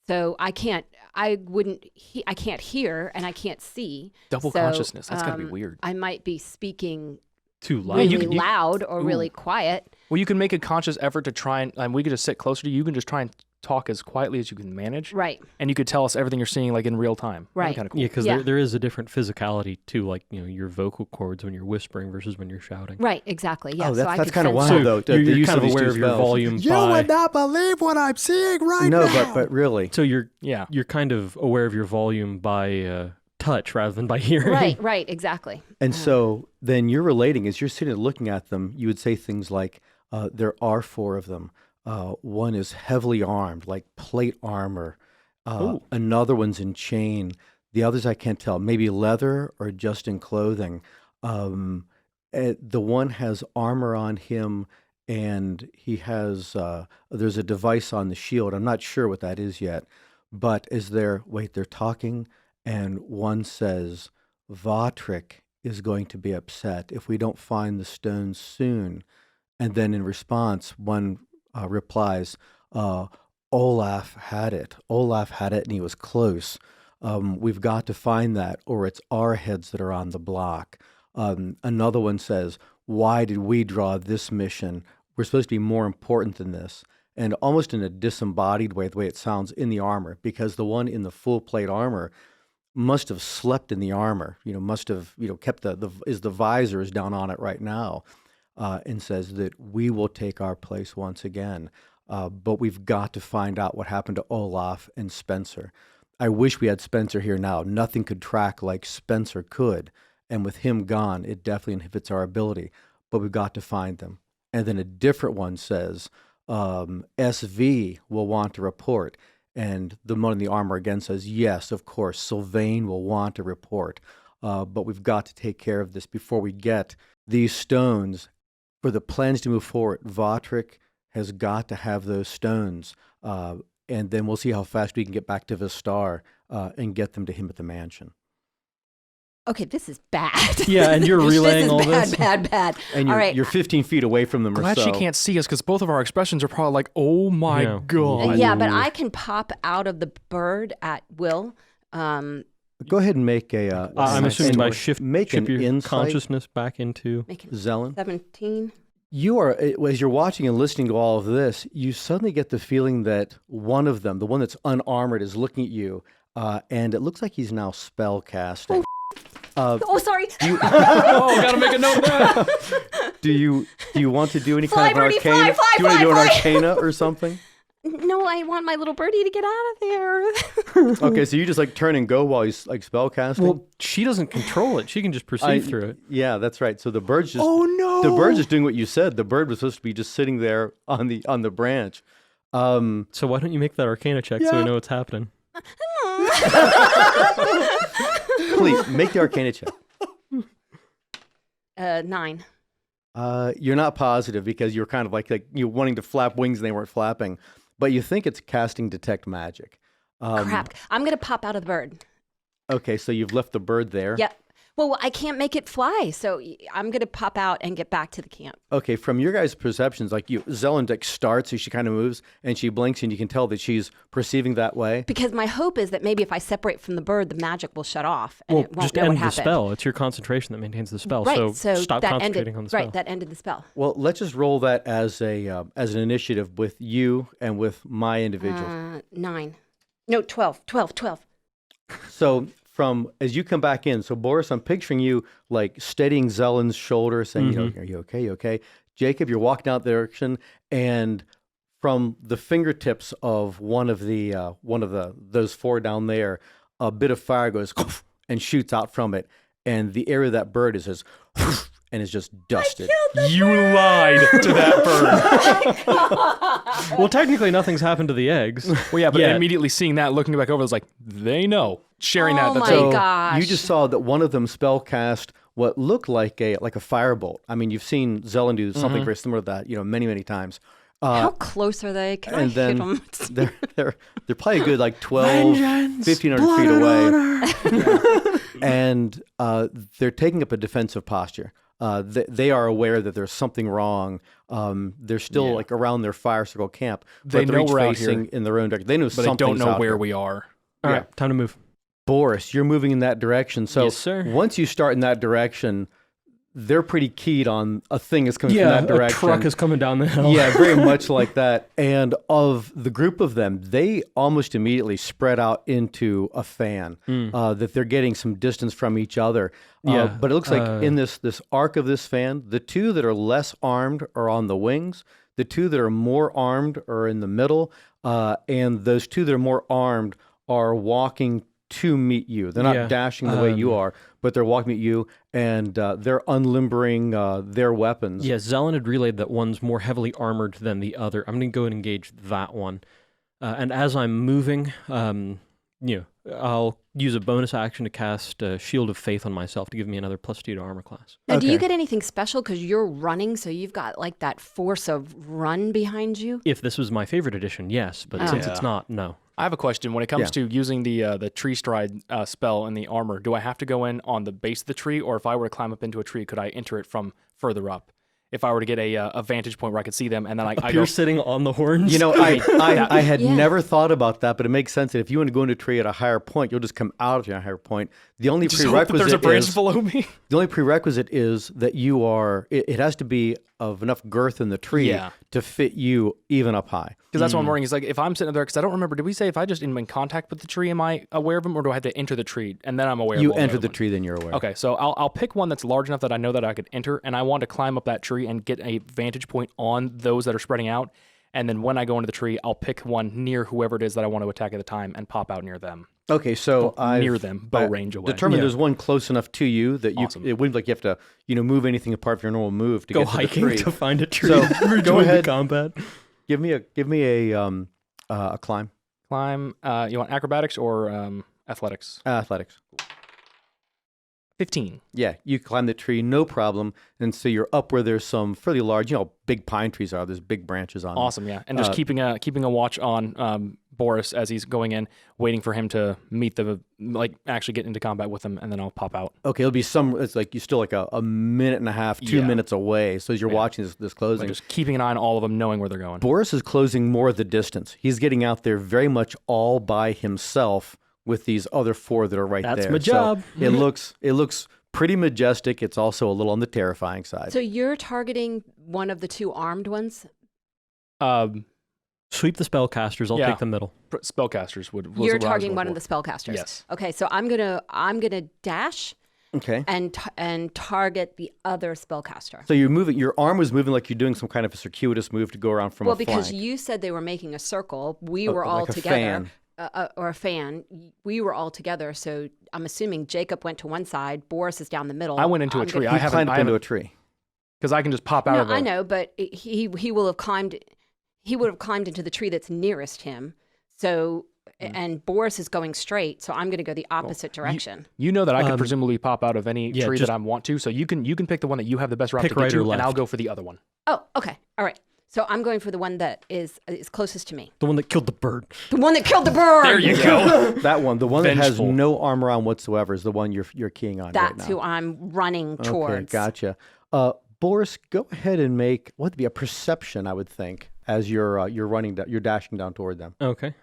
so I can't hear and I can't see. Double So, consciousness. That's gotta be um, weird. I might be speaking Too loud. really you could- loud or really quiet. Well, you can make a conscious effort to try and we could just sit closer to you. You can just try and talk as quietly as you can manage. Right. And you could tell us everything you're seeing like in real time. Right. Kind of cool. Yeah, because Yeah. there is a different physicality to your vocal cords when you're whispering versus when you're shouting. Right. Exactly. Yeah. Oh, so that's I could kind of sense wild, that. though. You're, the use kind of these aware two of your spells. volume You by. would not believe what I'm seeing right No, now. but really. So you're Yeah. kind of aware of your volume by touch rather than by hearing. Right. Right. Exactly. And so then you're relating, as you're sitting and looking at them, you would say things like, there are 4 of them. One is heavily armed, like plate armor. Another one's in chain. The others I can't tell, maybe leather or just in clothing. The one has armor on him, and he has, there's a device on the shield. I'm not sure what that is yet. But they're talking, and one says, Vatrick is going to be upset if we don't find the stones soon. And then in response, one replies, Olaf had it. Olaf had it, and he was close. We've got to find that, or it's our heads that are on the block. Another one says, why did we draw this mission? We're supposed to be more important than this. And almost in a disembodied way, the way it sounds in the armor, because the one in the full plate armor must have slept in the armor, must have, kept the visor is down on it right now, and says that we will take our place once again. But we've got to find out what happened to Olaf and Spencer. I wish we had Spencer here now. Nothing could track like Spencer could. And with him gone, it definitely inhibits our ability. But we've got to find them. And then a different one says, SV will want to report. And the one in the armor again says, yes, of course, Sylvain will want to report. But we've got to take care of this before we get these stones. For the plans to move forward, Vatrick has got to have those stones. And then we'll see how fast we can get back to Vistar and get them to him at the mansion. Okay, this is bad. Yeah, and you're relaying all this. this. Is bad. And All you're, right. you're 15 feet away from them or Glad so. she can't see us because both of our expressions are probably like, oh my Yeah. God. Yeah, but I can pop out of the bird at will. Go ahead and make a. I'm Nice. assuming by and shift make an your insight. consciousness back into. Make it Zelen. 17. You are, as you're watching and listening to all of this, you suddenly get the feeling that one of them, the one that's unarmored, is looking at you, and it looks like he's now spell casting. Oh, sorry. Oh, gotta make a note of that. Do you want to do any Fly, kind of an birdie, fly, arcana? fly, do you want to do fly, an fly. arcana or something? No, I want my little birdie to get out of there. Okay, so you just like turn and go while he's like spell casting. Well, she doesn't control it. She can just perceive through it. Yeah, that's right. So the bird's just Oh no! the bird's just doing what you said. The bird was supposed to be just sitting there on the branch. So why don't you make that Arcana check so we Yeah. know what's happening? Please make the arcana check. 9. You're not positive because you're kind of like you're wanting to flap wings and they weren't flapping, but you think it's casting detect magic. Crap. I'm going to pop out of the bird. Okay, so you've left the bird there. Yep. Well, I can't make it fly, so I'm going to pop out and get back to the camp. Okay, from your guys' perceptions, like Zelendek starts, so she kind of moves and she blinks, and you can tell that she's perceiving that way. Because my hope is that maybe if I separate from the bird, the magic will shut off and Well, it won't just know what end the happened. spell. It's your concentration that maintains the spell. Right. So stop that concentrating ended, on the spell. Right. That ended the spell. Well, let's just roll that as an initiative with you and with my individual. 9. No, 12. 12. So as you come back in, so Boris, I'm picturing you like steadying Zelen's shoulder, saying, are you okay? You okay? Jacob, you're walking out the direction, and from the fingertips of one of those 4 down there, a bit of fire goes and shoots out from it, and the area of that bird is just and is just dusted. You lied to that bird. Well, technically, nothing's happened to the eggs. Well, yeah, but Yeah. immediately seeing that, looking back over, it's like, they know. Sharing that. Oh That's my so, gosh. You just saw that one of them spell cast what looked like a firebolt. I mean, you've seen Zelen do something very similar to that, many, many times. How close are they? Can I and hit then them? they're probably a good like 12, 1,500 feet away. And they're taking up a defensive posture. They are aware that there's something wrong. They're still like around their fire circle camp. They but they're know each we're out facing here, in their own direction. They know but they something's don't know out where there. we are. All right, time to move. Boris, you're moving in that direction. So Yes, sir. once you start in that direction, they're pretty keyed on a thing is coming from that a direction. truck is coming down the hill. Yeah, very much like that. And of the group of them, they almost immediately spread out into a fan, that they're getting some distance from each other. Yeah, But it looks like in this arc of this fan, the two that are less armed are on the wings. The two that are more armed are in the middle. And those two that are more armed are walking to meet you. They're not dashing the way you are, but they're walking at you, and they're unlimbering their weapons. Yeah, Zelen had relayed that one's more heavily armored than the other. I'm going to go and engage that one. And as I'm moving, I'll use a bonus action to cast Shield of Faith on myself to give me another +2 to armor class. Now, do you get anything special because you're running, so you've got like that force of run behind you? If this was my favorite edition, yes, but since it's not, no. I have a question. When it comes to using the tree stride spell and the armor, do I have to go in on the base of the tree, or if I were to climb up into a tree, could I enter it from further up? If I were to get a vantage point where I could see them, and then I go... You're sitting on the horns? You know, I had never thought about that, but it makes sense that if you want to go into a tree at a higher point, you'll just come out of a higher point. The only Just hope that there's a branch below me. The only prerequisite is that you are. It has to be of enough girth in the tree to fit you even up high. Because that's what I'm wondering. Is like if I'm sitting there, because I don't remember. Did we say if I just am in contact with the tree, am I aware of them, or do I have to enter the tree and then I'm aware? You of all enter the the other tree, then you're aware. Okay, so I'll pick one that's large enough that I know that I could enter, and I want to climb up that tree and get a vantage point on those that are spreading out. And then when I go into the tree, I'll pick one near whoever it is that I want to attack at the time and pop out near them. Okay, so near them, bow range away. Determined there's one close enough to you that Awesome. it wouldn't like you have to move anything apart from your normal move to Go get to the hiking tree. to find a tree. So, to go join ahead. the combat. Give me a climb. Climb. You want acrobatics or athletics? Athletics. 15. Yeah, you climb the tree, no problem. And so you're up where there's some fairly large, big pine trees are. There's big branches on them. Awesome, yeah. And just keeping a watch on Boris as he's going in, waiting for him to meet actually get into combat with him, and then I'll pop out. Okay, it'll be it's like you're still like a minute and a half, 2 minutes away. So as you're watching this closing. Just keeping an eye on all of them, knowing where they're going. Boris is closing more of the distance. He's getting out there very much all by himself with these other four that are right there. That's my job. So it looks pretty majestic. It's also a little on the terrifying side. So you're targeting one of the two armed ones? Sweep the spellcasters. I'll take the middle. Spellcasters would. You're targeting one of the spellcasters. Yes. Okay, so I'm gonna dash. Okay. And target the other spellcaster. So you're moving. Your arm was moving like you're doing some kind of a circuitous move to go around from a flank. Well, because you said they were making a circle. We were all like a together. fan. Or a fan. We were all together. So I'm assuming Jacob went to one side. Boris is down the middle. I went into a tree. He climbed up into a tree. Because I can just pop out of it. I know, but he will have climbed. He would have climbed into the tree that's nearest him. So, and Boris is going straight. So I'm going to go the opposite direction. You know that I could presumably pop out of any tree that I want to. So you can pick the one that you have the best route to get to, and I'll go for the other one. Oh, okay, all right. So I'm going for the one that is closest to me. The one that killed the bird. The one that killed the bird. There you go. That one, the one that has Vengeful. no armor on whatsoever, is the one you're keying on right now. That's who I'm running towards. Okay, gotcha. Boris, go ahead and make what would be a perception, I would think, as you're running, you're dashing down toward them. Okay.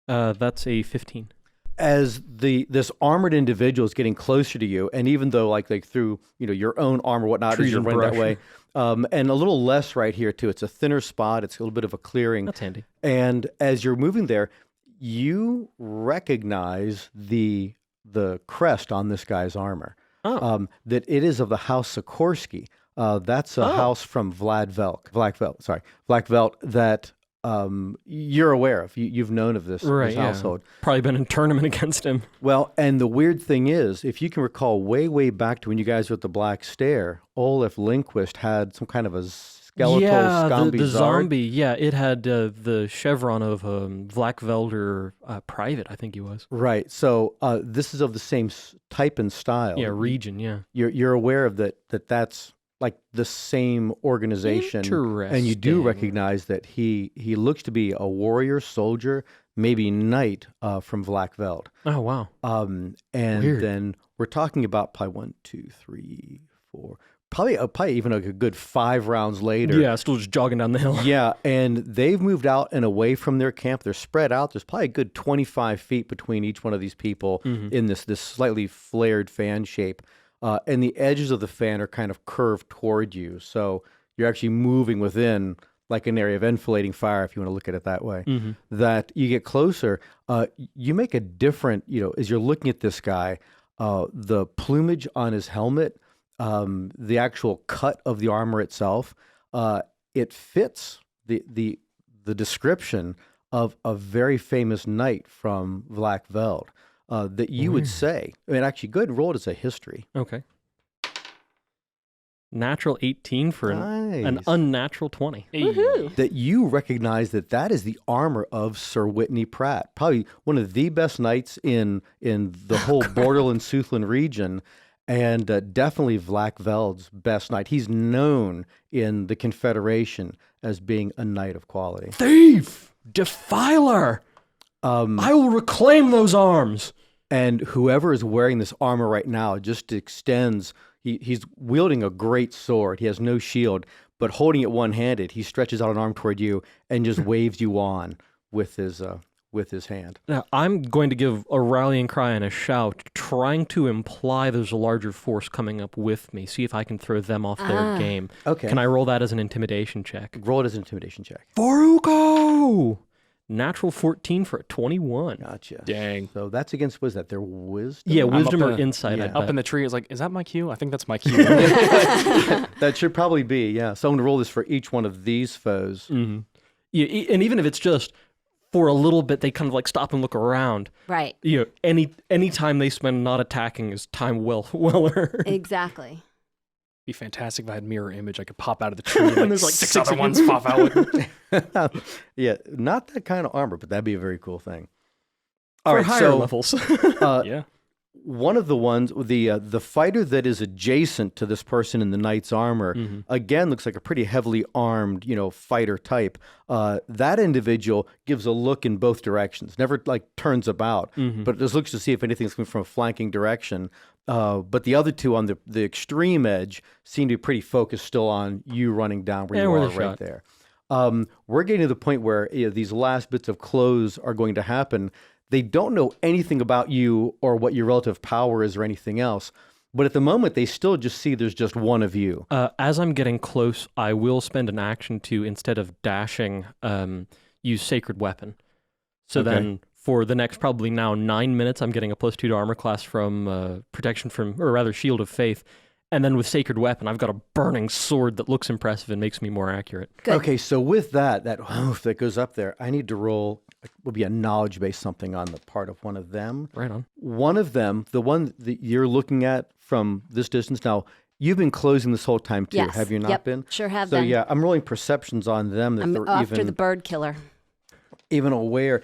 That's a 15. As this armored individual is getting closer to you, and even though like through your own armor, whatnot, as Trees you're and running that brush. way, and a little less right here too. It's a thinner spot. It's a little bit of a clearing. That's handy. And as you're moving there, you recognize the crest on this guy's armor. Oh. That it is of the House Sikorsky. That's a house from Black Velt that you're aware of. You've known of this household. Probably been in tournament against him. Well, and the weird thing is, if you can recall way back to when you guys were at the Black Stair, Olaf Lindquist had some kind of a skeletal the zombie. Yeah, it had the chevron of Vlakvelder private, I think he was. Right. So this is of the same type and style. Yeah, region, yeah. You're aware of that's like the same organization, and you do Interesting. recognize that he looks to be a warrior, soldier, maybe knight from Vlakveld. Oh, wow. And Weird. then we're talking about probably 1, 2, 3, 4, probably even a good 5 rounds later. Yeah, still just jogging down the hill. Yeah, and they've moved out and away from their camp. They're spread out. There's probably a good 25 feet between each one of these people in this slightly flared fan shape. And the edges of the fan are kind of curved toward you. So you're actually moving within like an area of enfilading fire, if you want to look at it that way. That you get closer, you make a different, as you're looking at this guy, the plumage on his helmet, the actual cut of the armor itself, it fits the description of a very famous knight from Vlakveld that you would say. I mean, actually, go ahead and roll it as a history. Okay. Natural 18 for an Nice. unnatural 20. Woohoo. That you recognize that is the armor of Sir Whitney Pratt, probably one of the best knights in the whole Borderland Southland region, and definitely Vlakveld's best knight. He's known in the Confederation as being a knight of quality. Thief! Defiler! I will reclaim those arms! And whoever is wearing this armor right now just extends. He's wielding a great sword. He has no shield, but holding it one-handed, he stretches out an arm toward you and just waves you on with his hand. Now, I'm going to give a rallying cry and a shout, trying to imply there's a larger force coming up with me. See if I can throw them off their game. Okay. Can I roll that as an intimidation check? Roll it as an intimidation check. Faruko! Natural 14 for a 21. Gotcha. Dang. So that's against, what is that, their wisdom? Yeah, I'm wisdom up or in- insight. yeah. I Up bet. in the tree, it's like, is that my cue? I think that's my cue. That should probably be, yeah. So I'm going to roll this for each one of these foes. Yeah, and even if it's just for a little bit, they kind of like stop and look around. Right. Any time they spend not attacking is time well earned. Exactly. Be fantastic if I had mirror image. I could pop out of the tree and, And there's, like, six six other of ones them. pop out with. Yeah, not that kind of armor, but that'd be a very cool thing. For All right, higher so levels. Yeah. one of the ones, the fighter that is adjacent to this person in the knight's armor, again looks like a pretty heavily armed, fighter type. That individual gives a look in both directions, never like turns about, but just looks to see if anything's coming from a flanking direction. But the other two on the extreme edge seem to be pretty focused still on you running down where Yeah, you where are they right shot. there. We're getting to the point where these last bits of close are going to happen. They don't know anything about you or what your relative power is or anything else. But at the moment, they still just see there's just one of you. As I'm getting close, I will spend an action to, instead of dashing, use Sacred Weapon. So Okay. then for the next probably now 9 minutes, I'm getting a +2 to armor class from protection from, or rather Shield of Faith. And then with Sacred Weapon, I've got a burning sword that looks impressive and makes me more accurate. Good. Okay, so with that that goes up there, I need to roll, will be a knowledge-based something on the part of one of them. Right on. One of them, the one that you're looking at from this distance now, you've been closing this whole time too, Yes. have you not Yep. been? Sure have So been. yeah, I'm rolling perceptions on them that I'm they're after the bird killer. even aware.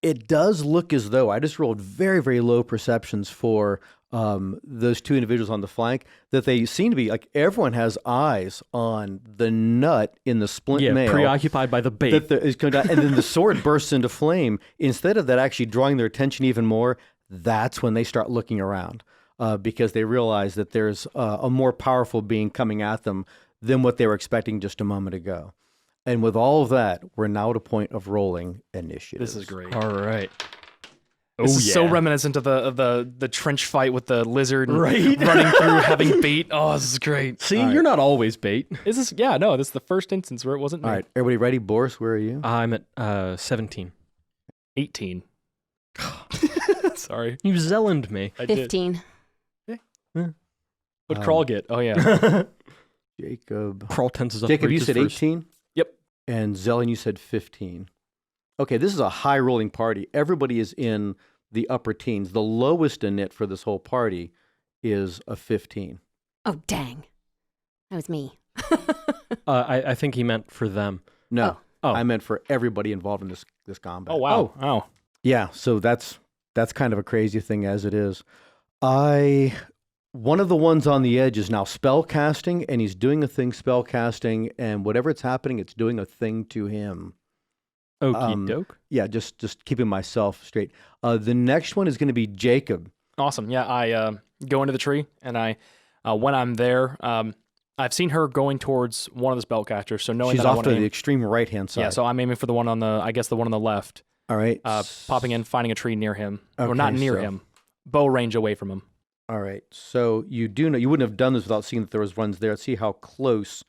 It does look as though I just rolled very, very low perceptions for those two individuals on the flank, that they seem to be like everyone has eyes on the nut in the splint Yeah, mail. preoccupied by the bait. That is coming down, and then the sword bursts into flame. Instead of that actually drawing their attention even more, that's when they start looking around because they realize that there's a more powerful being coming at them than what they were expecting just a moment ago. And with all of that, we're now at a point of rolling initiative. This is great. All right. This Oh, is so yeah. reminiscent of the trench fight with the lizard and Right. running through having bait. Oh, this is great. See, you're not always bait. Is this? Yeah, no, this is the first instance where it wasn't me. All right, everybody ready? Boris, where are you? I'm at 17. 18. Sorry, You Zelanded me. I did. 15. What'd Crawl get? Oh yeah. Jacob. Crawl tenses up. Jacob, you reaches said first. 18? Yep. And Zelen, you said 15. Okay, this is a high rolling party. Everybody is in the upper teens. The lowest in it for this whole party is a 15. Oh, dang. That was me. I think he meant for them. No, Oh. I meant for everybody involved in this combat. Oh wow. Oh. Yeah, so that's kind of a crazy thing as it is. I one of the ones on the edge is now spell casting, and he's doing a thing spell casting, and whatever it's happening, it's doing a thing to him. Okie doke. Yeah, just keeping myself straight. The next one is going to be Jacob. Awesome. Yeah, I go into the tree, and I when I'm there, I've seen her going towards one of the spellcasters. So knowing She's that I off want to to the aim, extreme right-hand side. yeah, so I'm aiming for the one on the, I guess the one on the left. All right. Popping in, finding a tree near him, or not Okay, near so- him, bow range away from him. All right. So you do know, you wouldn't have done this without seeing that there was ones there. See how close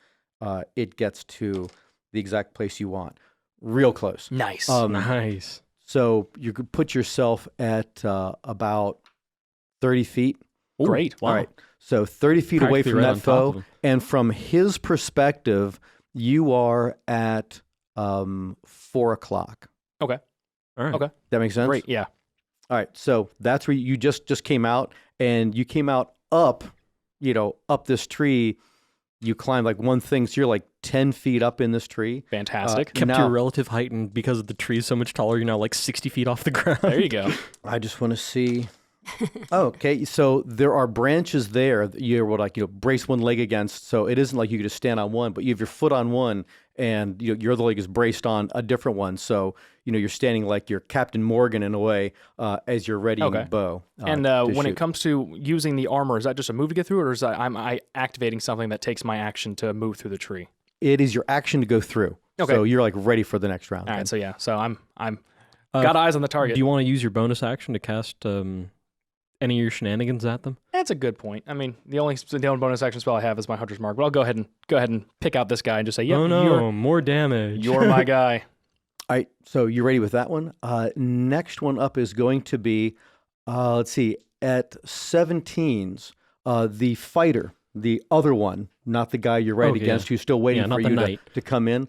it gets to the exact place you want. Real close. Nice. Nice. So you could put yourself at about 30 feet. Great. Wow. All right. So 30 feet away Practically from right that on top of foe. him. And from his perspective, you are at 4 o'clock. Okay. All right. Okay. That makes sense? Great. Yeah. All right. So that's where you just came out, and you came out up, up this tree. You climbed like one thing. So you're like 10 feet up in this tree. Fantastic. Kept Now- your relative height, and because of the tree so much taller, you're now like 60 feet off the ground. There you go. I just want to see. Oh, okay. So there are branches there that you're brace one leg against. So it isn't like you can just stand on one, but you have your foot on one, and your other leg is braced on a different one. So you're standing like you're Captain Morgan in a way as you're readying Okay. the bow. And to when shoot. it comes to using the armor, is that just a move to get through it, or is that I activating something that takes my action to move through the tree? It is your action to go through. Okay. So you're like ready for the next round. All then. right. So yeah. So I'm got eyes on the target. Do you want to use your bonus action to cast any of your shenanigans at them? That's a good point. I mean, the only bonus action spell I have is my Hunter's Mark. But I'll go ahead and pick out this guy and just say, "Yep, Oh no, more damage. you're my guy." All right, so you're ready with that one. Next one up is going to be, let's see, at 17s, the fighter, the other one, not the guy you're right Okay, against, who's still waiting Yeah, not for the you knight. to come in.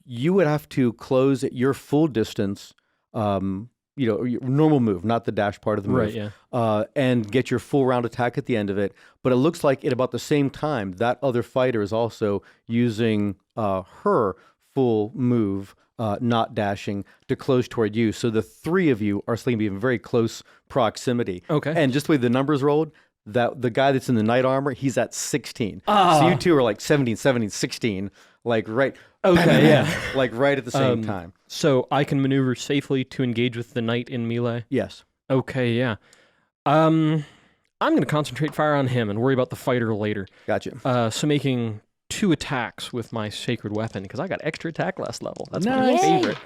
You would have to close at your full distance, your normal move, not the dash part of the move, Right, yeah. and get your full round attack at the end of it. But it looks like at about the same time, that other fighter is also using her full move, not dashing, to close toward you. So the three of you are going to be in very close proximity. Okay. And just the way the numbers rolled, that the guy that's in the knight armor, he's at 16. Ah. So you two are like 17, 16, like right. Okay, yeah. Like right at the same time. So I can maneuver safely to engage with the knight in melee? Yes. Okay, yeah. I'm going to concentrate fire on him and worry about the fighter later. Gotcha. So making 2 attacks with my sacred weapon, because I got extra attack last level. That's my Nice. favorite.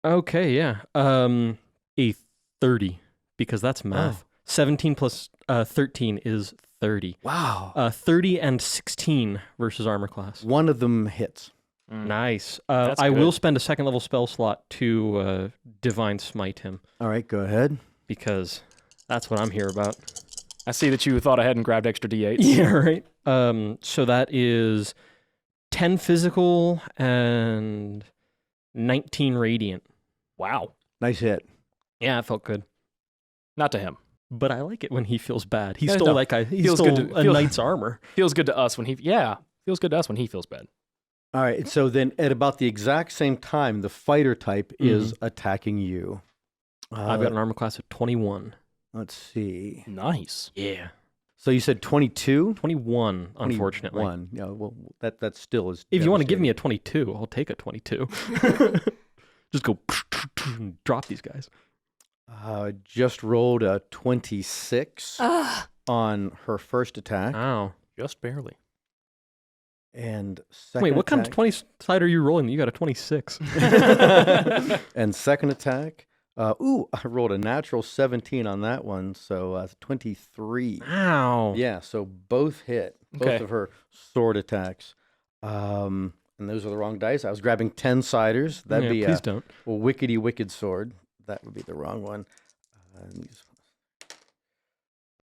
Okay, yeah. A 30, because that's math. 17 plus 13 is 30. Wow. 30 and 16 versus armor class. One of them hits. Nice. That's I good. will spend a second level spell slot to divine smite him, All right, go ahead. because that's what I'm here about. I see that you thought ahead and grabbed extra d8s. Yeah, right. So that is 10 physical and 19 radiant. Wow. Nice hit. Yeah, it felt good. Not to him. But I like it when he feels bad. He Yeah, stole no, that guy. He feels stole good to- a feel- knight's armor. Feels good to us when he. Yeah. Feels good to us when he feels bad. All right, so then at about the exact same time, the fighter type is attacking you. I've got an armor class of 21. Let's see. Nice. Yeah. So you said 22? 21, unfortunately. 21. Yeah, well, that still is. If you want to give me a 22, I'll take a 22. Just go and drop these guys. Just rolled a 26 Ugh. on her first attack. Ow. Just barely. And second Wait, what kind of attack- 20 side are you rolling? You got a 26. And second attack. I rolled a natural 17 on that one, so 23. Ow. Yeah, so both hit. Both Okay. of her sword attacks. And those are the wrong dice. I was grabbing 10 siders. That'd be please a don't. wickedy wicked sword. That would be the wrong one.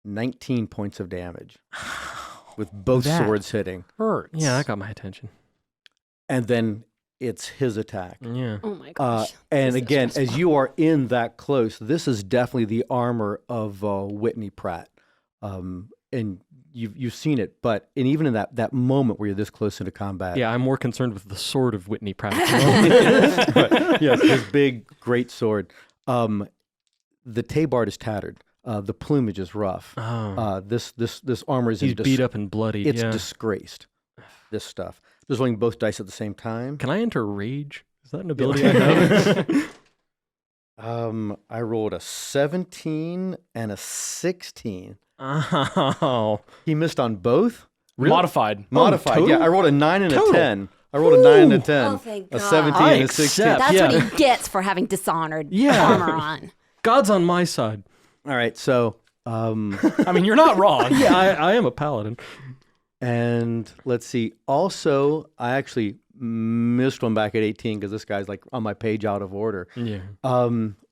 19 points of damage with both That swords hitting. Hurts. Yeah, that got my attention. And then it's his attack. Yeah. Oh my gosh. And This is again, as stressful. you are in that close, this is definitely the armor of Whitney Pratt. And you've seen it, and even in that moment where you're this close into combat. Yeah, I'm more concerned with the sword of Whitney Pratt. Yes, his big, great sword. The tabard is tattered. The plumage is rough. Oh. This armor is He's beat up and bloody. It's yeah. disgraced. This stuff. Just rolling both dice at the same time. Can I enter rage? Is that an ability I have? I rolled a 17 and a 16. Oh. He missed on both. Modified. Modified. total? Yeah, I rolled a 9 and Total. a 10. I rolled a 9 and a 10. Oh, thank a God. 17 I and a 16. accept. That's Yeah. what he gets for having dishonored Yeah. armor on. God's on my side. All right, so I mean, you're not wrong. Yeah, I am a paladin. and let's see. Also, I actually missed one back at 18 because this guy's like on my page out of order. Yeah.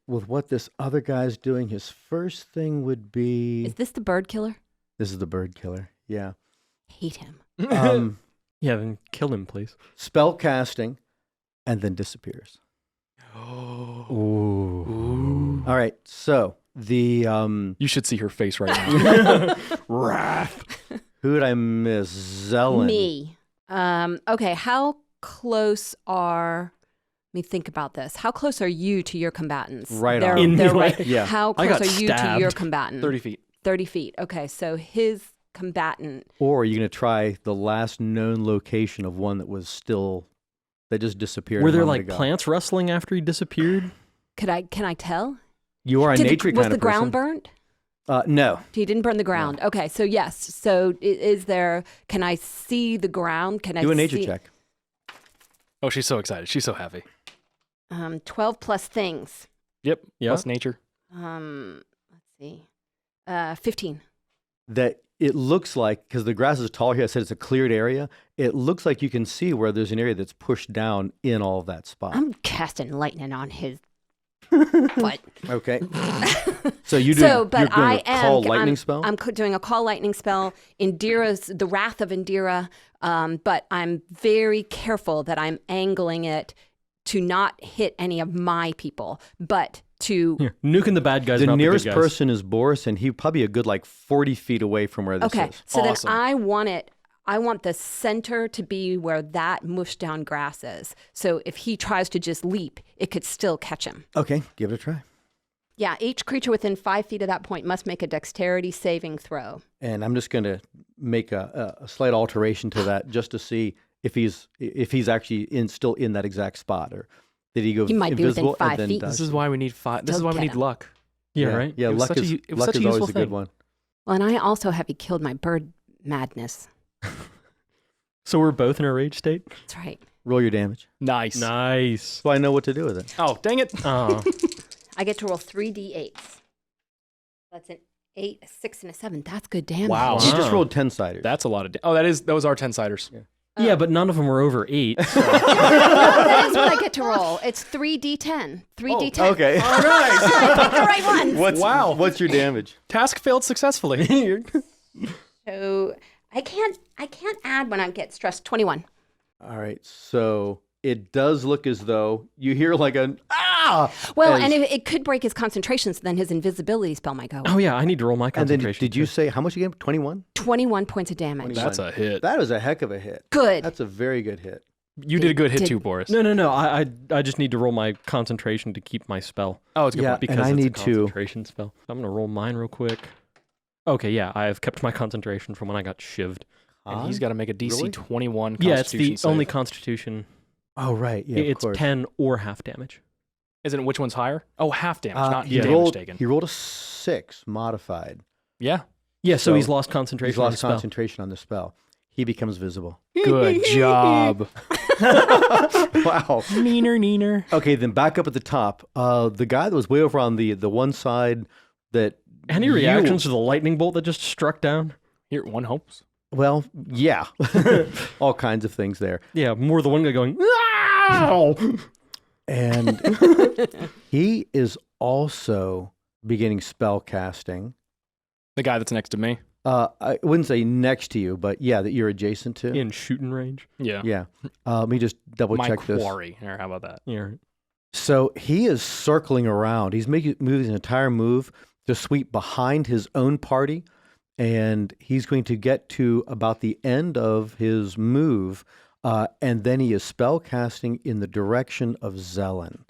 With what this other guy's doing, his first thing would be Is this the bird killer? this is the bird killer. Yeah. Hate him. Yeah, then kill him, please. Spell casting and then disappears. Ooh. All right, so the You should see her face right now. Wrath. who did I miss? Zelen. Me. Okay, how close are... Let me think about this. How close are you to your combatants? Right they're, on. In they're me, right. like- Yeah. How I close got are you to your stabbed. combatant? 30 feet. 30 feet. Okay, so his combatant... Or are you going to try the last known location of one that was still that just disappeared? Were a there moment like ago? plants rustling after he disappeared? Can I tell? You are a nature was kind the of ground person. burnt? No. He didn't burn the ground. Okay, so yes. So is there? Can I see the ground? Can I Do a nature see- check. Oh, she's so excited. She's so happy. 12 plus things. Yep. Yeah. Plus nature. Let's see. 15. That it looks like, because the grass is tall here, I said it's a cleared area. It looks like you can see where there's an area that's pushed down in all of that spot. I'm casting lightning on his butt. Okay. So you do. So, but you're doing I a am. call lightning spell. I'm doing a call lightning spell. Indira's the wrath of Indira. But I'm very careful that I'm angling it to not hit any of my people, but to Yeah. Nuking the bad guys, the not nearest the good guys. person is Boris, and he's probably a good like 40 feet away from where this okay. is. So Awesome. then I want the center to be where that mushed down grass is. So if he tries to just leap, it could still catch him. Okay, give it a try. Yeah, each creature within 5 feet of that point must make a dexterity saving throw. And I'm just going to make a slight alteration to that just to see if he's actually still in that exact spot, or did he go He might be within invisible 5 and then feet. does This is it? why we need five. This is Don't why we get need him. luck. Yeah, right? Yeah, It was luck such a is u- it was luck such a is always useful a good thing. one. Well, and I also have killed my bird madness. So we're both in a rage state? That's right. Roll your damage, Nice. Nice. so I know what to do with it. Oh, dang it. Oh. I get to roll 3d8s. That's an 8, a 6, and a 7. That's good damage. Wow. You just Wow. rolled 10 siders. That's a lot of. Those are 10 siders. Yeah, but none of them were over 8. So. No, that is what I get to roll. It's 3d10. 3d10. okay. Oh, nice. I picked the right ones. What's your damage? Task failed successfully. So I can't add when I get stressed. 21. All right, so it does look as though you hear like an ah. Well, as- and it could break his concentration, so then his invisibility spell might go. Oh, yeah, I need to roll my and then concentration. did you too. say how much again? 21. 21 points of damage. 21. That's a hit. That was a heck of a hit. Good. That's a very good hit. You did a good hit Did- too, Boris. No. I just need to roll my concentration to keep my spell. Oh, it's a good Yeah. point. Because and I it's need a to- concentration spell. I'm going to roll mine real quick. Okay, yeah, I have kept my concentration from when I got shivved. And he's got to make a DC Really? 21 Yeah, it's the Constitution only save. constitution. Oh right, yeah, It's of course. 10 or half damage. Isn't it which one's higher? Oh, half damage, not he damage rolled. taken. He rolled a 6 modified. Yeah. Yeah, so So he's lost concentration He's on the lost spell. concentration on the spell. He becomes visible. Good job. Wow. Neener. Okay, then back up at the top. The guy that was way over on the one side that Any you- reactions to the lightning bolt that just struck down? Here, one hopes. Well, yeah, all kinds of things there, Yeah, more the one guy going, "Ow!" and he is also beginning spell casting. The guy that's next to me. I wouldn't say next to you, but yeah, that you're adjacent to. in shooting range. Yeah. Yeah. Let me just double My check this. quarry. Or how about that? Yeah, right. So he is circling around. He's moving his entire move to sweep behind his own party, and he's going to get to about the end of his move, and then he is spell casting in the direction of Zelen.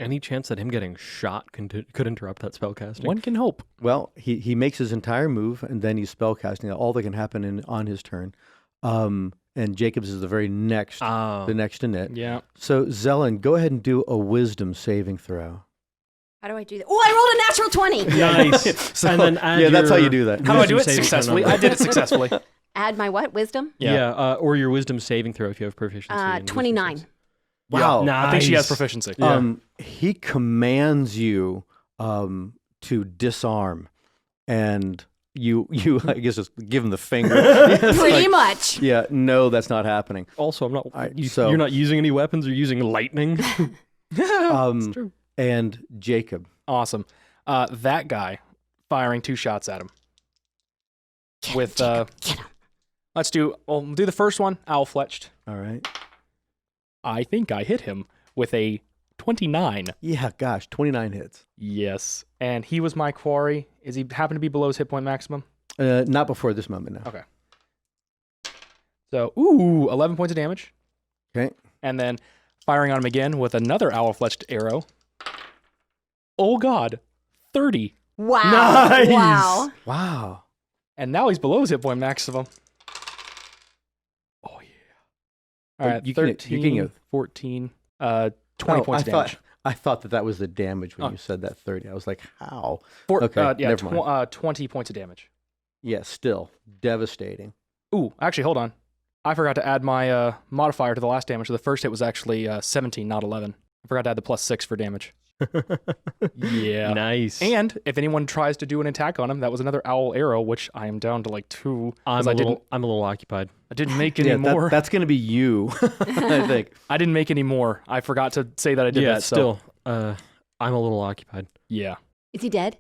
Any chance that him getting shot could interrupt that spellcasting? One can hope. Well, he makes his entire move, and then he's spellcasting. All that can happen on his turn. And Jacobs is the very next, the next in it. Yeah. So Zelen, go ahead and do a Wisdom saving throw. How do I do that? Oh, I rolled a natural 20. Nice. So, and then add yeah, that's how your you do that. How do I do it wisdom saving throw successfully? number. I did it successfully. Add my what? Wisdom? Yeah. or your wisdom saving throw if you have proficiency. in wisdom 29. saves. Wow. Yeah. I think she has Nice. proficiency. He commands you to disarm, and you I guess just give him the finger. It's Pretty like, much. Yeah, no, that's not happening. Also, I'm not. Alright, You're not using any weapons or using lightning. It's true. And Jacob. Awesome. That guy firing 2 shots at him. Get him, With Jacob, get him. we'll do the first one, owl fletched. All right. I think I hit him with a 29. Yeah, gosh, 29 hits. Yes. And he was my quarry. Is he happen to be below his hit point maximum? Not before this moment, no. Okay. So, 11 points of damage. Okay. And then firing on him again with another owl fletched arrow. Oh God, 30. Wow. Nice. Wow. Wow. And now he's below his hit point maximum. Oh yeah. All right, you can- 13, you can- 14, 20 points of damage. I thought that was the damage when you said that 30. I was like, how? Four, Okay, yeah, never mind. 20 points of damage. Yeah, still devastating. Ooh, actually, hold on. I forgot to add my modifier to the last damage. So the first hit was actually 17, not 11. I forgot to add the +6 for damage. Yeah. Nice. And if anyone tries to do an attack on him, that was another owl arrow, which I am down to like 2. I'm 'cause a I little occupied. didn't make any Yeah, more. that's going to be you, I think. I didn't make any more. I forgot to say that I did Yeah, that. So, still, I'm a little occupied. yeah. Is he dead?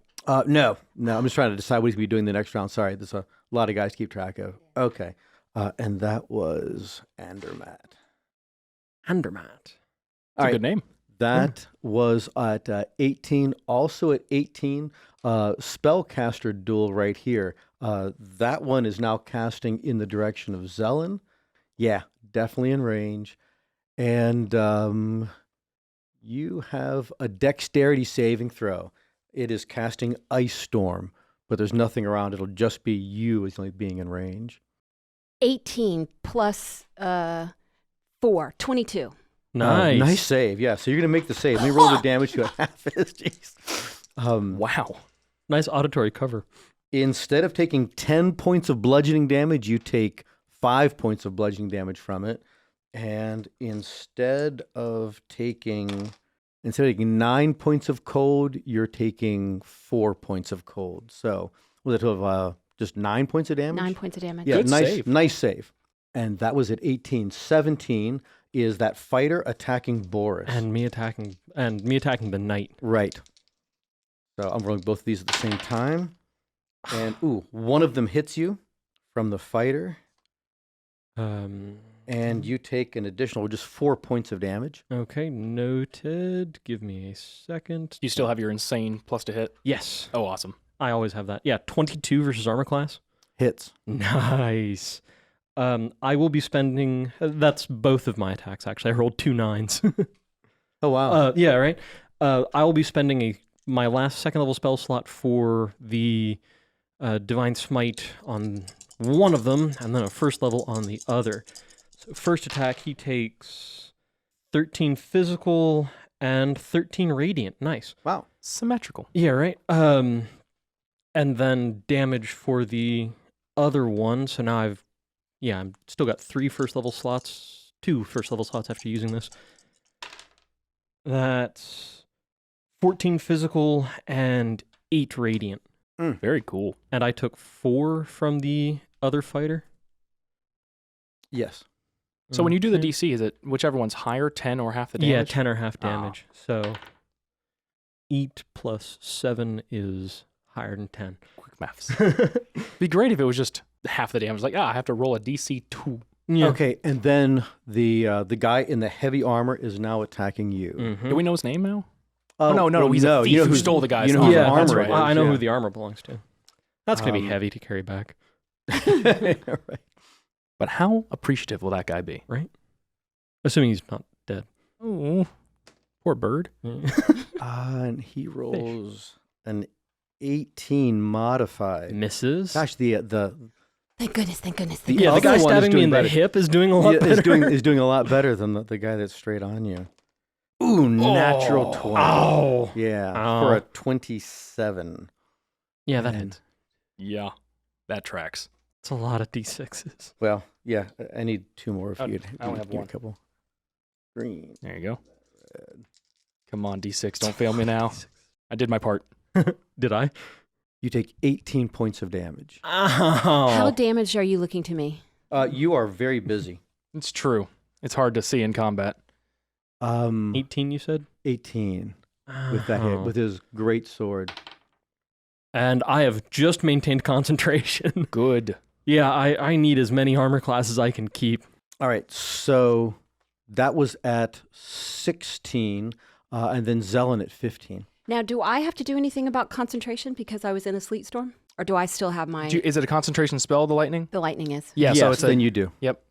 No. I'm just trying to decide what he's going to be doing the next round. Sorry, there's a lot of guys to keep track of. Okay. And that was Andermatt. Andermatt. That's a good name. That was at 18. Also at 18, spellcaster duel right here. That one is now casting in the direction of Zelen. Yeah, definitely in range. And you have a dexterity saving throw. It is casting Ice Storm, but there's nothing around. It'll just be you as only being in range. 18 plus 4, 22. Nice. Nice save. Yeah, so you're going to make the save. Let me roll the damage to a half his. Jeez. Wow. Nice auditory cover. Instead of taking 10 points of bludgeoning damage, you take 5 points of bludgeoning damage from it. And instead of taking 9 points of cold, you're taking 4 points of cold. So was it just 9 points of damage? 9 points of damage. Yeah, Good save. nice save. And that was at 18. 17 is that fighter attacking Boris. And me attacking the knight. Right. So I'm rolling both of these at the same time. And one of them hits you from the fighter. And you take an additional just 4 points of damage. Okay, noted. Give me a second. You still have your insane plus to hit? Yes. Oh, awesome. I always have that. Yeah, 22 versus armor class. Hits. Nice. I will be spending. That's both of my attacks, actually. I rolled 2 9s. Oh, wow. Yeah, right. I will be spending my last second level spell slot for the Divine Smite on one of them, and then a first level on the other. So first attack, he takes 13 physical and 13 radiant. Nice. Wow. Symmetrical. Yeah, right. And then damage for the other one. So now I've still got 2 first level slots after using this. That's 14 physical and 8 radiant. Very cool. And I took 4 from the other fighter. Yes. So when you do the Okay. DC, is it whichever one's higher, 10 or half the Yeah, damage? 10 or half Ah. damage. So 8 plus 7 is higher than 10. Quick maths. Be great if it was just half the damage. Like, I have to roll a DC 2. Yeah. Okay, and then the guy in the heavy armor is now attacking you. Mhm. Do we know his name now? Oh, no, he's a thief who stole the guy's You know armor. whose Yeah, armor that's it right. is, I know yeah. who the armor belongs to. That's going to be Um, heavy to carry back. Right. But how appreciative will that guy be? Assuming he's not dead. Oh, poor Poor bird. And he rolls an 18 modified. Misses. Gosh, the Thank goodness. The Yeah, the other guy one is stabbing me doing in the better. hip is doing a lot is better. doing a lot better than the guy that's straight on you. Ooh, natural 20. Oh. Yeah, Ow. for a 27. Yeah, that Man. hits. Yeah, that tracks. It's a lot of D6s. Well, yeah, I need 2 more if Oh, you'd I only have give me one. a couple. Green. There you go. Come on, D6. Don't fail me now. I did my part. Did I? You take 18 points of damage. Oh. How damaged are you looking to me? You are very busy. It's true. It's hard to see in combat. 18, you said? 18 with that hit, Oh. with his great sword. And I have just maintained concentration. Good. Yeah, I need as many armor classes I can keep. All right, so that was at 16, and then Zelen at 15. Now, do I have to do anything about concentration because I was in a sleet storm? Or do I still have my... Is it a concentration spell, the lightning? The lightning is. Yeah, yes, so it's then you do. Yep.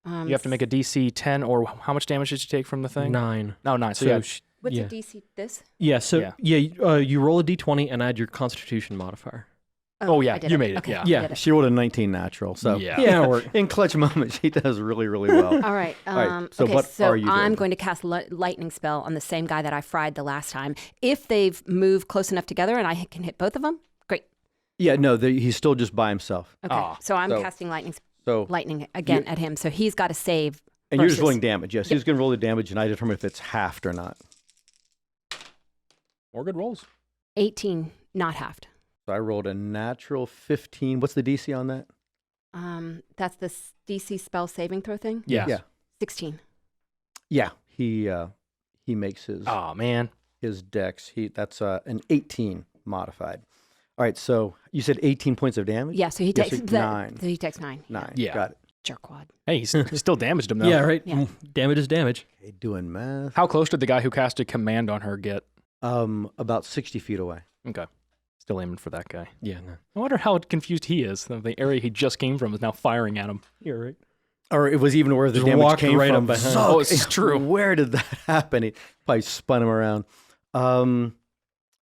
You have to make a DC 10, or how much damage did you take from the thing? 9. No, 9. So, yeah. What's yeah. a DC this? Yeah, so Yeah. you roll a d20 and add your constitution modifier. Oh, yeah, I did you made it, Okay, yeah. I Yeah. did it. She rolled a 19 natural, so Yeah. Yeah, we're, in clutch moments, she does really, really well. All right. right, so okay, what so are you I'm doing? going to cast lightning spell on the same guy that I fried the last time. If they've moved close enough together and I can hit both of them, great. Yeah, no, he's still just by himself. Okay. Ah. So I'm So- casting So, lightning again at him. So he's got to save. and you're just versus- rolling damage. Yes, Yep. he's going to roll the damage, and I determine if it's halved or not. More good rolls. 18, not halved. So I rolled a natural 15. What's the DC on that? That's the DC spell saving throw thing. Yeah. Yeah. 16. Yeah, he makes his Oh, man. his dex. That's an 18 modified. All right, so you said 18 points of damage? Yeah, so he Yes, takes 9. So he takes 9. 9. Yeah. Got it. Jerkwad. Hey, he still damaged him, though. yeah, right. Yeah. Damage is damage. Okay, doing math. How close did the guy who casted command on her get? About 60 feet away. Okay. Still aiming for that guy. Yeah, no. I wonder how confused he is. The area he just came from is now firing at him. You're right. Or it was even where the Just damage walked came right from. up behind. Zuck, Oh, it's true. Where did that happen? He probably spun him around.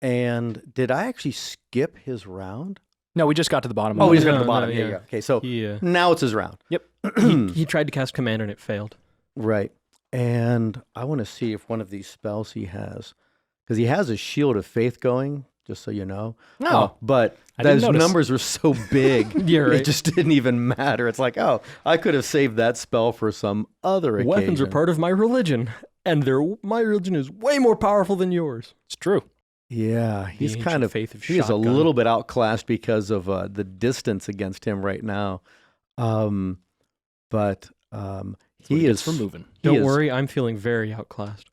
And did I actually skip his round? No, we just got to the bottom. Oh, of we it. just got to No, the bottom. no, Yeah, yeah. yeah. Okay, so He, now it's his round. Yep. he tried to cast command and it failed. Right. And I want to see if one of these spells he has, because he has a Shield of Faith going, just so you know. No. But I didn't those notice. numbers were so big, You're right. it just didn't even matter. It's like, oh, I could have saved that spell for some other occasion. Weapons are part of my religion, and my religion is way more powerful than yours. It's true. Yeah, he's ancient kind of faith of he is a shotgun. little bit outclassed because of the distance against him right now. But he He is is for moving. he Don't is- worry, I'm feeling very outclassed.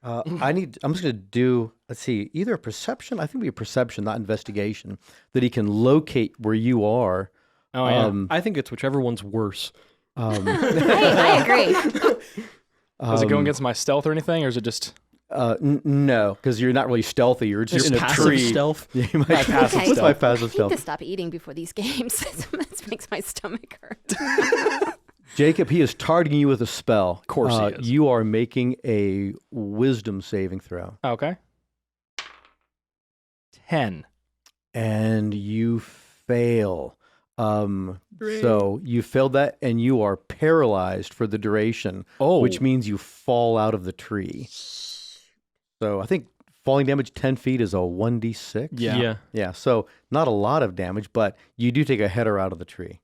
I'm just going to do, let's see, either a perception, I think it'd be a perception, not investigation, that he can locate where you are. Oh, yeah. I think it's whichever one's worse. I agree. Does it go against my stealth or anything, or is it just... No, because you're not really stealthy. You're just Just in a passive tree. stealth. Yeah, you might passive Okay. What's my stealth. passive I need stealth? to stop eating before these games. This makes my stomach hurt. Jacob, he is targeting you with a spell. Of course he is. You are making a wisdom saving throw. Okay. 10. And you fail. So you failed that, and you are paralyzed for the duration, Oh. which means you fall out of the tree. So I think falling damage 10 feet is a 1d6. Yeah. Yeah, so not a lot of damage, but you do take a header out of the tree.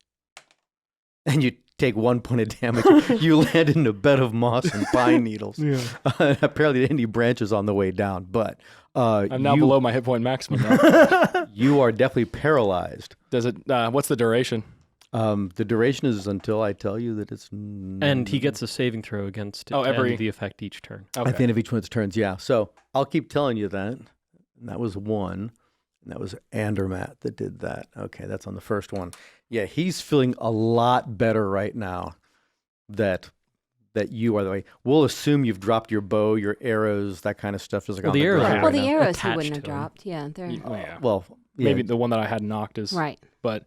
And you take 1 point of damage. You land in a bed of moss and pine needles. Apparently, any branches on the way down, but I'm now below my hit point maximum now. you are definitely paralyzed. Does it... what's the duration? The duration is until I tell you that it's... And he gets a saving throw against Oh, every- and the effect each turn. Okay. At the end of each one's turns, yeah. So I'll keep telling you that. And that was one. And that was Andermatt that did that. Okay, that's on the first one. Yeah, he's feeling a lot better right now that you are the way. We'll assume you've dropped your bow, your arrows, that kind of stuff is like Well, on the arrows ground are Well, right the now. arrows he attached wouldn't have to him. dropped. Yeah, they're Yeah. Well, yeah. Maybe the one that I had knocked is... right. But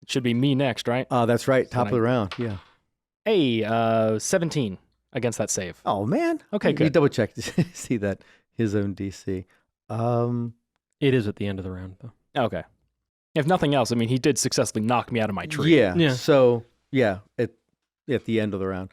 it should be me next, right? That's right. Top So of the round. Yeah. Hey, 17. against that save. Oh man. Okay, You good. double check to see that his own DC. It is at the end of the round, though. Okay. If nothing else, I mean, he did successfully knock me out of my tree. Yeah. So yeah, at the end of the round.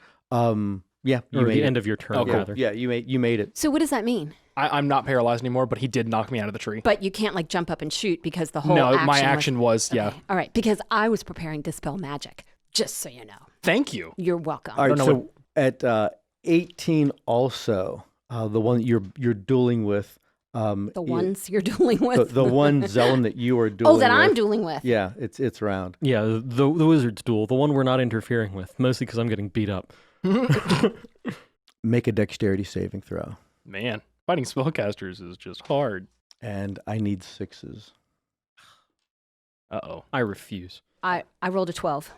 Yeah, you Or made the it. end of your turn, Oh, cool. rather. Yeah, you made it. So what does that mean? I'm not paralyzed anymore, but he did knock me out of the tree. But you can't like jump up and shoot because the whole No, action my was- action was, yeah. Okay. All right, because I was preparing Dispel Magic, just so you know. Thank you. You're welcome. All right. know So at 18, also the one that you're dueling with. The ones you're dueling with. the one Zelen that you are dueling. Oh, that I'm with. dueling with. Yeah, it's round. Yeah, the wizard's duel, the one we're not interfering with, mostly because I'm getting beat up. Make a dexterity saving throw, Man, fighting spellcasters is just hard. and I need 6s. Uh-oh. I refuse. I rolled a 12.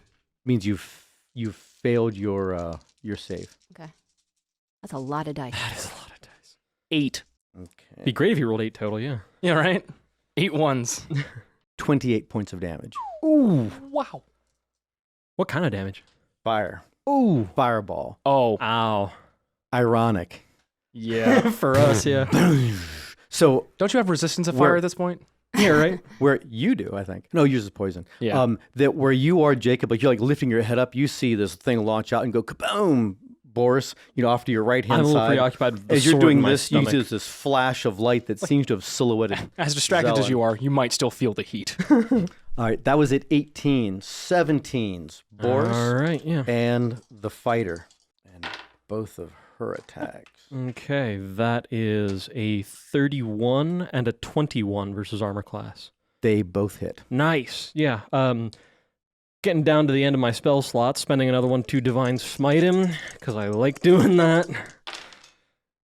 Means you've failed your save. That's a lot of dice. That is a lot of dice. 8. Okay. Be great if you rolled 8 total, yeah. Yeah, right? 8 ones. 28 points of damage. Ooh. Wow. What kind of damage? Fire. Ooh. Fireball. Oh, Ow. Ironic. yeah. For us, yeah. So Don't you have resistance of Where- fire at this point? Yeah, right? where you do, I think. No, uses poison. Yeah. That where you are, Jacob, like you're like lifting your head up, you see this thing launch out and go kaboom, Boris, off to your right I'm hand a little side. preoccupied with the As you're sword in doing my this, you stomach. see this flash of light that seems to have silhouetted. As distracted as Zelen. you are, you might still feel the heat. All right, that was at 18. 17s, Boris All right, yeah. and the fighter, and both of her attacks. Okay, that is a 31 and a 21 versus armor class. They both hit. Nice. Yeah. Getting down to the end of my spell slot, spending another one to Divine Smite him, because I like doing that.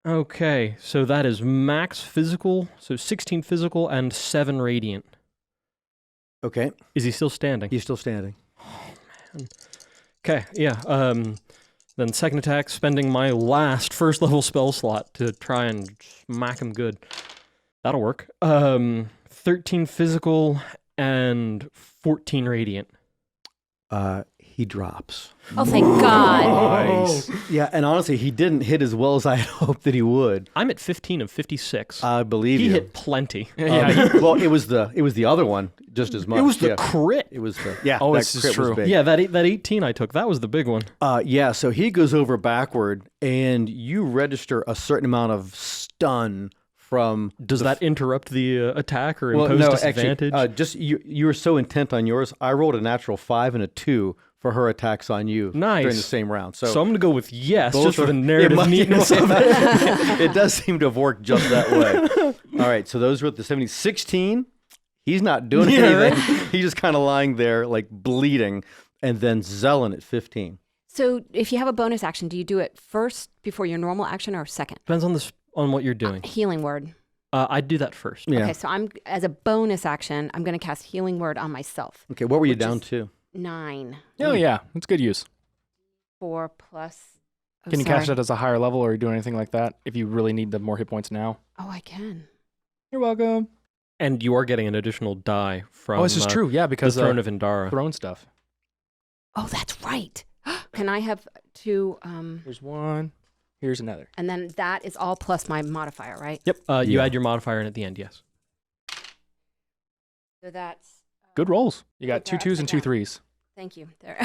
Okay, so that is max physical, so 16 physical and 7 radiant. Okay, Is he still standing? he's still standing. Okay, yeah. Then second attack, spending my last first level spell slot to try and smack him good. That'll work. 13 physical and 14 radiant. He drops. Oh, thank God. Nice. Yeah, and honestly, he didn't hit as well as I had hoped that he would. I'm at 15 of 56. I believe he you. hit plenty. Well, it was the other one just as much. It was the yeah. crit. It was the Oh, that this is crit was true. big. Yeah, that 18 I took, that was the big one. Yeah, so he goes over backward, and you register a certain amount of stun from. Does that interrupt the attack or Well, impose no, disadvantage? actually, just you were so intent on yours. I rolled a natural 5 and a 2 for her attacks on you during the Nice. same round. So, so I'm going to go with yes, both just for are- the narrative it might- neatness of it. it does seem to have worked just that way. All right, so those were at the 70. 16. He's not doing Yeah, anything. He's just kind of lying there, like bleeding. And then Zelen at 15. So if you have a bonus action, do you do it first before your normal action or second? Depends on what you're doing. Healing word. I'd do that first. Yeah. Okay, so I'm as a bonus action, I'm going to cast Healing Word on myself. Okay, what were you Which down is- to? 9. Oh, yeah. It's good use. 4 plus. Oh, Can you sorry. cast it as a higher level or do anything like that if you really need the more hit points now? Oh, I can. You're welcome. And you are getting an additional die from Oh, this is true. Yeah, the because Throne of Indara. throne stuff. Oh, that's right. Can I have 2? Here's one. Here's another. And then that is all plus my modifier, right? Yep. You Yeah. add your modifier in at the end, yes. So that's. Good rolls. You got They're 2 2s and 2 upside down. 3s. Thank you. There.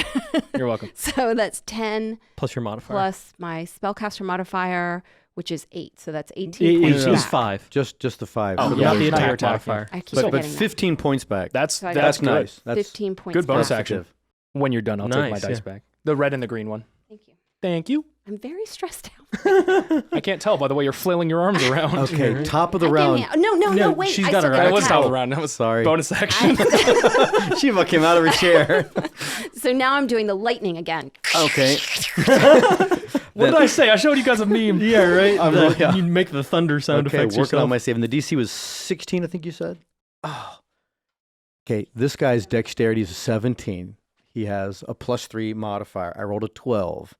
You're welcome. So that's 10 Plus your modifier. plus my spellcaster modifier, which is 8. So that's 18 It points is back. 5. Just the 5. Oh, But yeah, Not the not your attack attack, modifier. I keep but forgetting that. 15 points back. That's So I that's got good. nice. That's 15 points Good bonus back. action. effective. When you're done, I'll take my Nice, dice yeah. back. The red and the green one. Thank you. Thank you. I'm very stressed out. I can't tell by the way you're flailing your arms around. Okay, top of the I round. can't- No, No, wait. she's I got still her get That to was attack. top of the round. That was Sorry. bonus action. Shiva came out of her chair. So now I'm doing the lightning again. Okay. What did I say? I showed you guys a meme. Yeah, right. I'm The- really- yeah. You make the thunder sound Okay, effects working yourself. on my save. And the DC was 16, I think you said? Oh. Okay, this guy's dexterity is 17. He has a +3 modifier. I rolled a 12.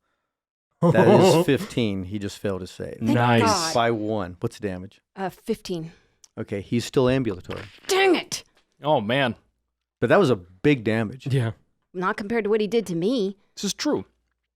That is 15. He just failed his save. Thank Nice. God. By 1. What's the damage? 15. Okay, he's still ambulatory. Dang it. Oh man, But that was a big damage. Yeah. Not compared to what he did to me, this is true.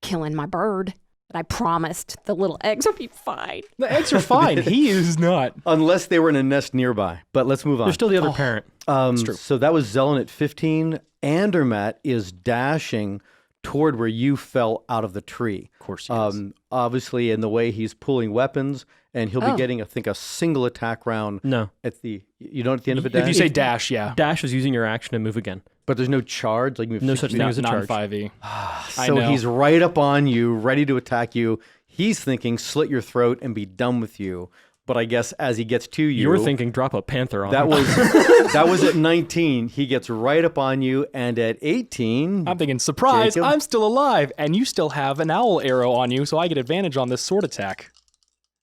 killing my bird. But I promised the little eggs would be fine. The eggs are fine. He is not. Unless they were in a nest nearby. But let's move on. There's still the other parent. true. So that was Zelen at 15. Andermatt is dashing toward where you fell out of the tree. Of course he is. Obviously, in the way he's pulling weapons, and he'll be getting, I think, a single attack round No. at the, you don't at the end of a dash? If you say dash, yeah. Dash is using your action to move again. But there's no charge? Like you move No 60 such feet? thing as a Not charge. 5e. I So know. he's right up on you, ready to attack you. He's thinking slit your throat and be done with you. But I guess as he gets to you, You're thinking drop a panther on that him. was that was at 19. He gets right up on you, and at 18, I'm thinking, surprise, Jacob? I'm still alive, and you still have an owl arrow on you, so I get advantage on this sword attack.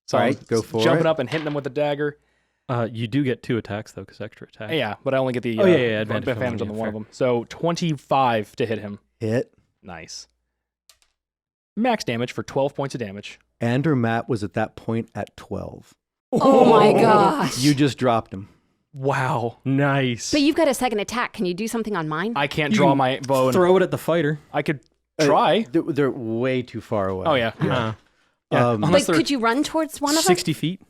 So All I'm right, go for jumping it. up and hitting them with the dagger. You do get 2 attacks, though, because extra attack. Yeah, but I only get the advantage advantage on on one, the one yeah, of them. So 25 to hit him. hit. Nice. Max damage for 12 points of damage. Andermatt was at that point at 12. Oh my gosh. You just dropped him. Wow. Nice. But you've got a second attack. Can you do something on mine? I can't You draw can my bow. And Throw it at the fighter. I could try. They're way too far away. Oh, yeah. Yeah. unless but they're- could you run towards one of them? 60 feet.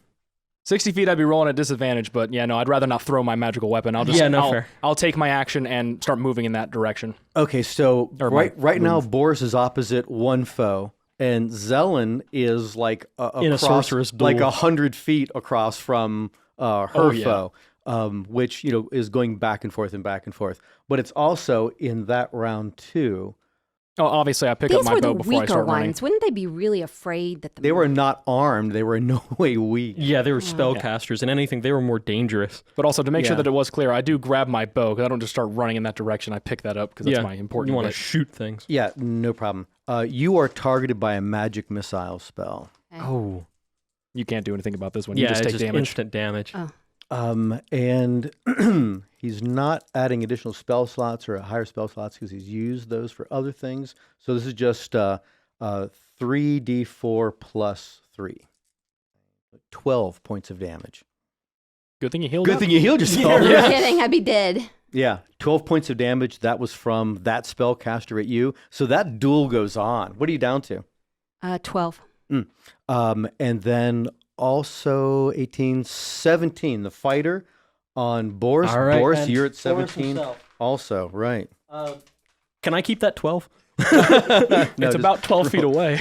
60 feet, I'd be rolling at disadvantage, but yeah, no, I'd rather not throw my magical weapon. I'll just, Yeah, no, fair. I'll take my action and start moving in that direction. Okay, so Or my right now, Boris is opposite one foe, and Zelen is like In a across, sorceress duel. like 100 feet across from her Oh, yeah. foe, which is going back and forth and back and forth. But it's also in that round too. Oh, obviously, I pick up These my were bow the before I weaker start running. ones. Wouldn't they be really afraid that the They were not armed. They were in no way weak. Yeah, they were spellcasters, and anything, they were more dangerous. But also, to make sure Yeah. that it was clear, I do grab my bow, because I don't just start running in that direction. I pick that up, because that's Yeah, my important You want to bit. shoot things. Yeah, no problem. You are targeted by a magic missile spell. Oh. You can't do anything about this one. You Yeah, just it's take just damage. instant damage. Oh. And he's not adding additional spell slots or higher spell slots because he's used those for other things. So this is just 3d4 plus 3. 12 points of damage. Good thing you healed Good up. thing you healed yourself. You're kidding. I'd be dead. Yeah, 12 points of damage. That was from that spellcaster at you. So that duel goes on. What are you down to? 12. And then also 18, 17, the fighter on Boris. All right, Boris, and you're at Boris 17 himself. also, right. Can I keep that 12? It's about 12 feet away.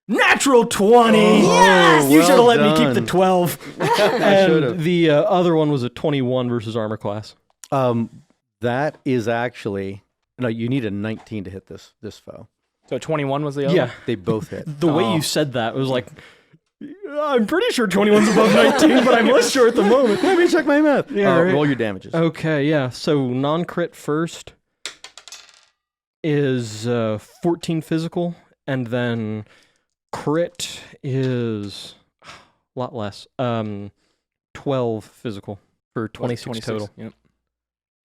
Natural 20! Yes! You should have Well let me keep the done. 12. I should've. And the other one was a 21 versus armor class. That is actually, no, you need a 19 to hit this foe. So 21 was the other Yeah. one? They both hit. The way you said that was like, I'm pretty sure 21's above 19, but I'm less sure at the moment. Let me check my math. Yeah, right. Roll your damages. Okay, yeah. So non-crit first is 14 physical, and then crit is a lot less. 12 physical for 26 total. Yep.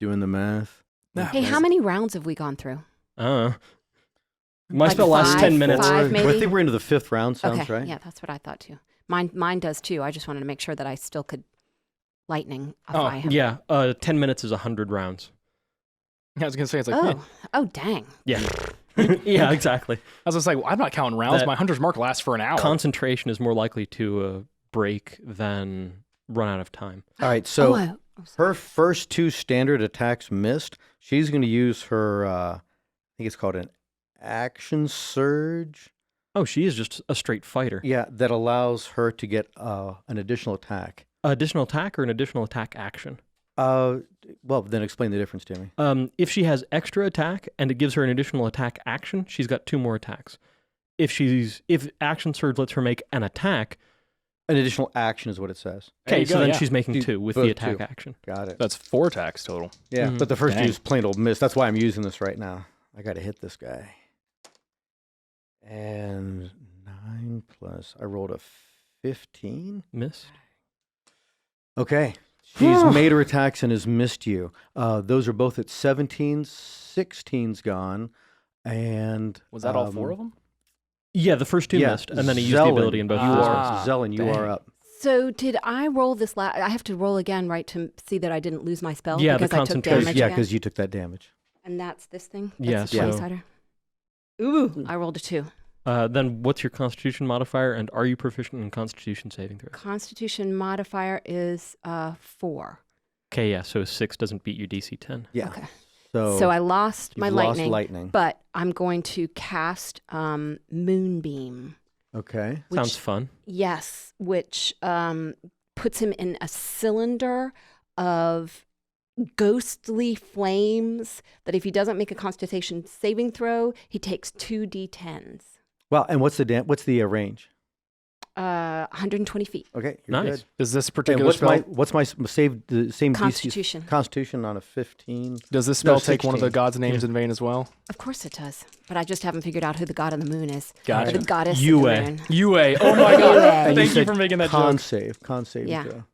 Doing the math. Hey, how many rounds have we gone through? My Like spell lasts 10 minutes. five, Well, I maybe? think we're into the 5th round, sounds Okay, right? yeah, that's what I thought too. Mine does too. I just wanted to make sure that I still could lightning Oh, him. Yeah, 10 minutes is 100 rounds. I was going to say, it's like, Oh, dang. Yeah. Yeah, exactly. I was just like, I'm not counting rounds. That- My hunter's mark lasts for an hour. Concentration is more likely to break than run out of time. All right, so sorry. her first 2 standard attacks missed. She's going to use her, I think it's called an action surge. Oh, she is just a straight fighter. Yeah, that allows her to get an additional attack. Additional attack or an additional attack action? Well, then explain the difference to me. If she has extra attack and it gives her an additional attack action, she's got 2 more attacks. If action surge lets her make an attack, An additional action is what it says. There okay, you so go, then yeah. she's making Do 2 with both the attack 2. action. Got it. That's 4 attacks total. Yeah, Mhm. but the first Dang. 2 is plain old miss. That's why I'm using this right now. I got to hit this guy. And 9 plus, I rolled a 15. Missed. Okay. She's made her attacks and has missed you. Those are both at 17. 16's gone. And Was that all 4 of them? Yeah, the first 2 yeah, missed, and then he used the Zelen, ability in both you of those are, ones. Ah, Zelen, you dang. are up. So did I roll this I have to roll again, right, to see that I didn't lose my spell? Yeah, the because I took concentration. damage Yeah, again? because you took that damage. And that's this thing? Yeah, That's the so- 20-sider? Ooh, I rolled a 2. Then what's your Constitution modifier, and are you proficient in Constitution saving throws? Constitution modifier is 4. Okay, yeah, so 6 doesn't beat your DC 10. Yeah. Okay. So, So I lost my you've lightning, lost lightning. but I'm going to cast Moonbeam. Okay. Which, Sounds fun. Yes, which puts him in a cylinder of ghostly flames that if he doesn't make a Constitution saving throw, he takes 2d10s. Well, and what's the range? 120 feet. Okay, you're Nice. good. Does this And particular spell? what's my save the same Constitution. DC Constitution on a 15? Does this spell No, take one of the 16. gods' names in vain as well? Of course it does, but I just haven't figured out who the god of the moon is. Gotcha. Or the goddess Yue. of the moon. UA. Oh my god. Yue. And Thank you said for making that con joke. save. Con save. Yeah. throw.